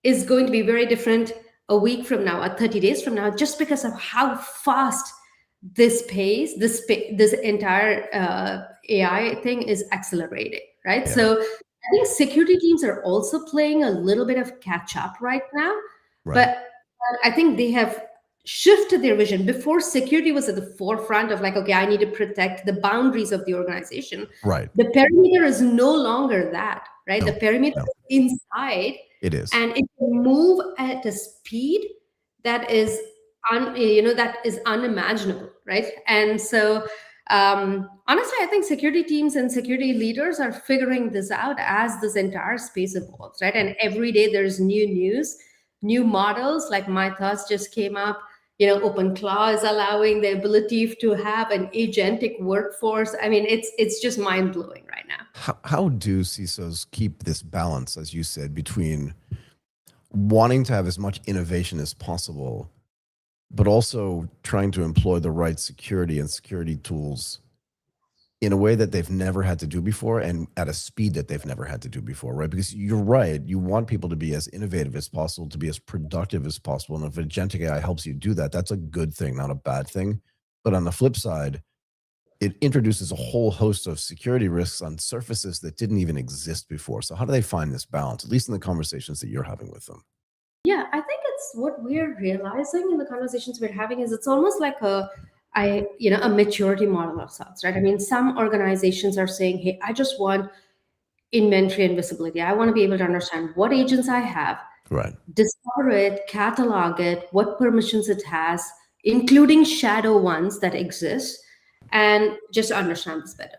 is going to be very different a week from now or 30 days from now, just because of how fast this pace, this entire AI thing is accelerating, right? Yeah. So I think security teams are also playing a little bit of catch up right now, Right. but I think they have shifted their vision. Before, security was at the forefront of like, okay, I need to protect the boundaries of the organization. Right. The perimeter is no longer that, right? No, The perimeter is inside, it is. and it can move at a speed that is that is unimaginable, right? And so honestly, I think security teams and security leaders are figuring this out as this entire space evolves, right? And every day there's new news, new models. Like my thoughts just came up, OpenClaw is allowing the ability to have an agentic workforce. I mean, it's just mind-blowing right now. How do CISOs keep this balance, as you said, between wanting to have as much innovation as possible, but also trying to employ the right security tools in a way that they've never had to do before and at a speed that they've never had to do before, right? Because you're right, you want people to be as innovative as possible, to be as productive as possible. And if agentic AI helps you do that, that's a good thing, not a bad thing. But on the flip side, it introduces a whole host of security risks on surfaces that didn't even exist before. So how do they find this balance, at least in the conversations that you're having with them? Yeah, I think it's what we're realizing in the conversations we're having is it's almost like a maturity model of sorts, right? I mean, some organizations are saying, hey, I just want inventory and visibility. I want to be able to understand what agents I have, Right. discover it, catalog it, what permissions it has, including shadow ones that exist, and just understand this better.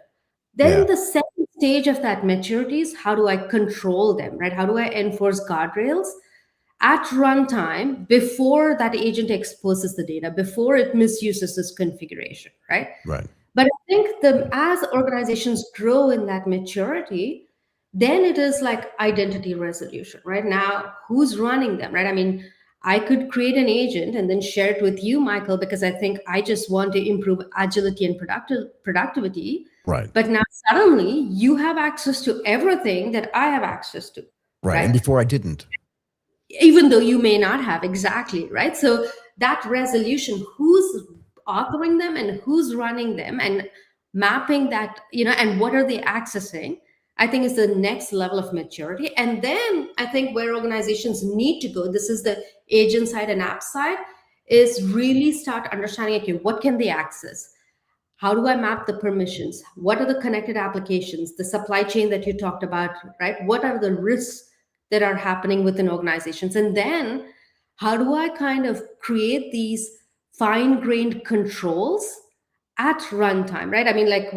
Then the second stage of that maturity is how do I control them, right? How do I enforce guardrails at runtime before that agent exposes the data, before it misuses this configuration, right? Right. But I think as organizations grow in that maturity, then it is like identity resolution, right? Now, who's running them, right? I mean, I could create an agent and then share it with you, Michael, because I think I just want to improve agility and productivity. Right. But now suddenly you have access to everything that I have access to. Right. And before I didn't. Even though you may not have, exactly, right? So that resolution, who's authoring them and who's running them and mapping that, and what are they accessing, I think is the next level of maturity. And then I think where organizations need to go, this is the agent side and app side, is really start understanding, okay, what can they access? How do I map the permissions? What are the connected applications? The supply chain that you talked about, right? What are the risks that are happening within organizations? And then how do I kind of create these fine-grained controls at runtime, right? I mean, like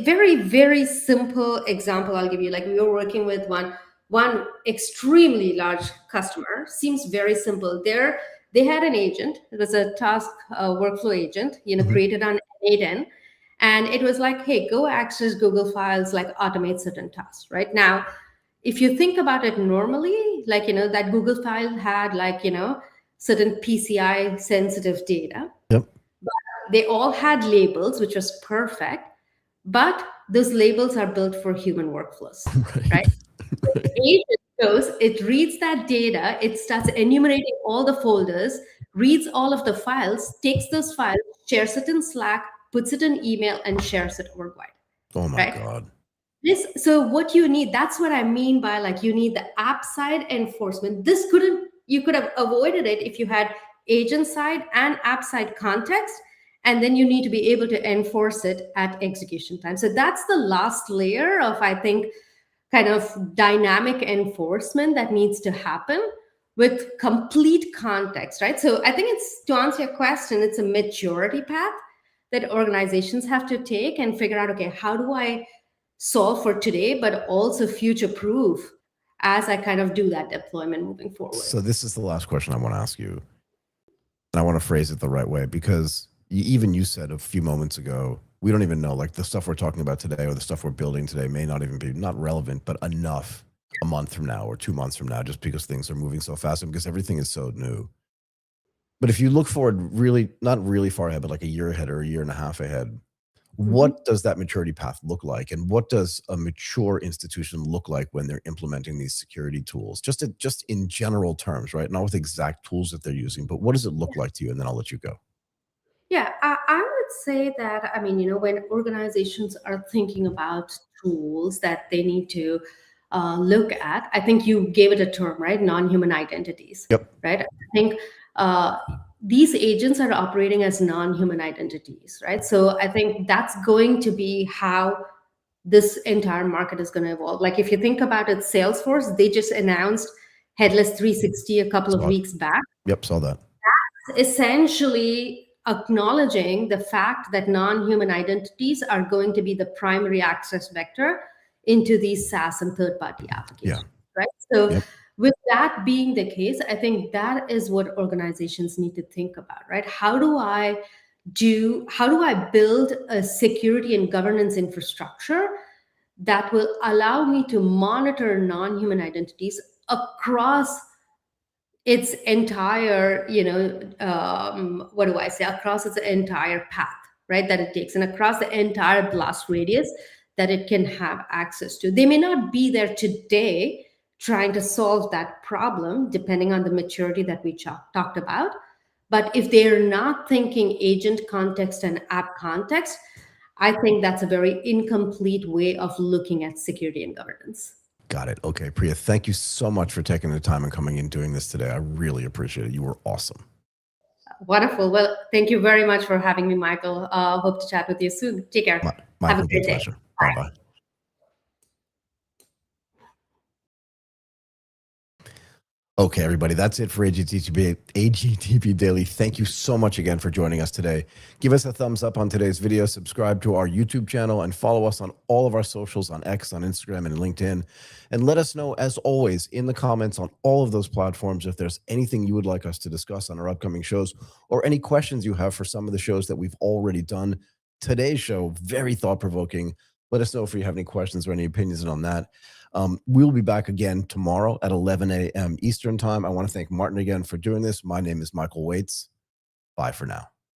very, very simple example I'll give you. Like we were working with one extremely large customer, seems very simple. They had an agent. It was a task workflow agent, created on N8N. And it was like, hey, go access Google Files, like automate certain tasks, right? Now, if you think about it normally, like, that Google file had like, certain PCI sensitive data. Yep. But they all had labels, which was perfect. But those labels are built for human workflows, right? The agent goes, it reads that data, it starts enumerating all the folders, reads all of the files, takes those files, shares it in Slack, puts it in email, and shares it worldwide. Oh my God. So what you need, that's what I mean by like, you need the app side enforcement. You could have avoided it if you had agent side and app side context, and then you need to be able to enforce it at execution time. So that's the last layer of, I think, kind of dynamic enforcement that needs to happen with complete context, right? So I think to answer your question, it's a maturity path that organizations have to take and figure out, okay, how do I solve for today, but also future proof as I kind of do that deployment moving forward. So this is the last question I want to ask you. And I want to phrase it the right way, because you said a few moments ago, we don't even know, like the stuff we're talking about today or the stuff we're building today may not even be not relevant, but enough a month from now or 2 months from now, just because things are moving so fast and because everything is so new. But if you look forward really, not really far ahead, but like a year ahead or a year and a half ahead, what does that maturity path look like? And what does a mature institution look like when they're implementing these security tools? Just in general terms, right? Not with exact tools that they're using, but what does it look like to you? And then I'll let you go. Yeah, I would say that, I mean, when organizations are thinking about tools that they need to look at, I think you gave it a term, right? Non-human identities, Yep. right? I think these agents are operating as non-human identities, right? So I think that's going to be how this entire market is going to evolve. Like if you think about it, Salesforce, they just announced Headless 360 a couple of Saw it. weeks back, Yep, saw that. essentially acknowledging the fact that non-human identities are going to be the primary access vector into these SaaS and third-party applications, right? So Yep. with that being the case, I think that is what organizations need to think about, right? How do I build a security and governance infrastructure that will allow me to monitor non-human identities across its entire, what do I say, across its entire path, right, that it takes, and across the entire blast radius that it can have access to. They may not be there today trying to solve that problem, depending on the maturity that we talked about. But if they're not thinking agent context and app context, I think that's a very incomplete way of looking at security and governance. Got it. Okay, Priya, thank you so much for taking the time and coming and doing this today. I really appreciate it. You were awesome. Wonderful. Well, thank you very much for having me, Michael. Hope to chat with you soon. Take care. My Have a complete great day. pleasure. Bye-bye. Okay, everybody, that's it for AGTP Daily. Thank you so much again for joining us today. Give us a thumbs up on today's video, subscribe to our YouTube channel, and follow us on all of our socials on X, on Instagram, and LinkedIn. And let us know, as always, in the comments on all of those platforms if there's anything you would like us to discuss on our upcoming shows, or any questions you have for some of the shows that we've already done. Today's show, very thought-provoking. Let us know if you have any questions or any opinions on that. We'll be back again tomorrow at 11 a.m. Eastern time. I want to thank Martin again for doing this. My name is Michael Waits. Bye for now.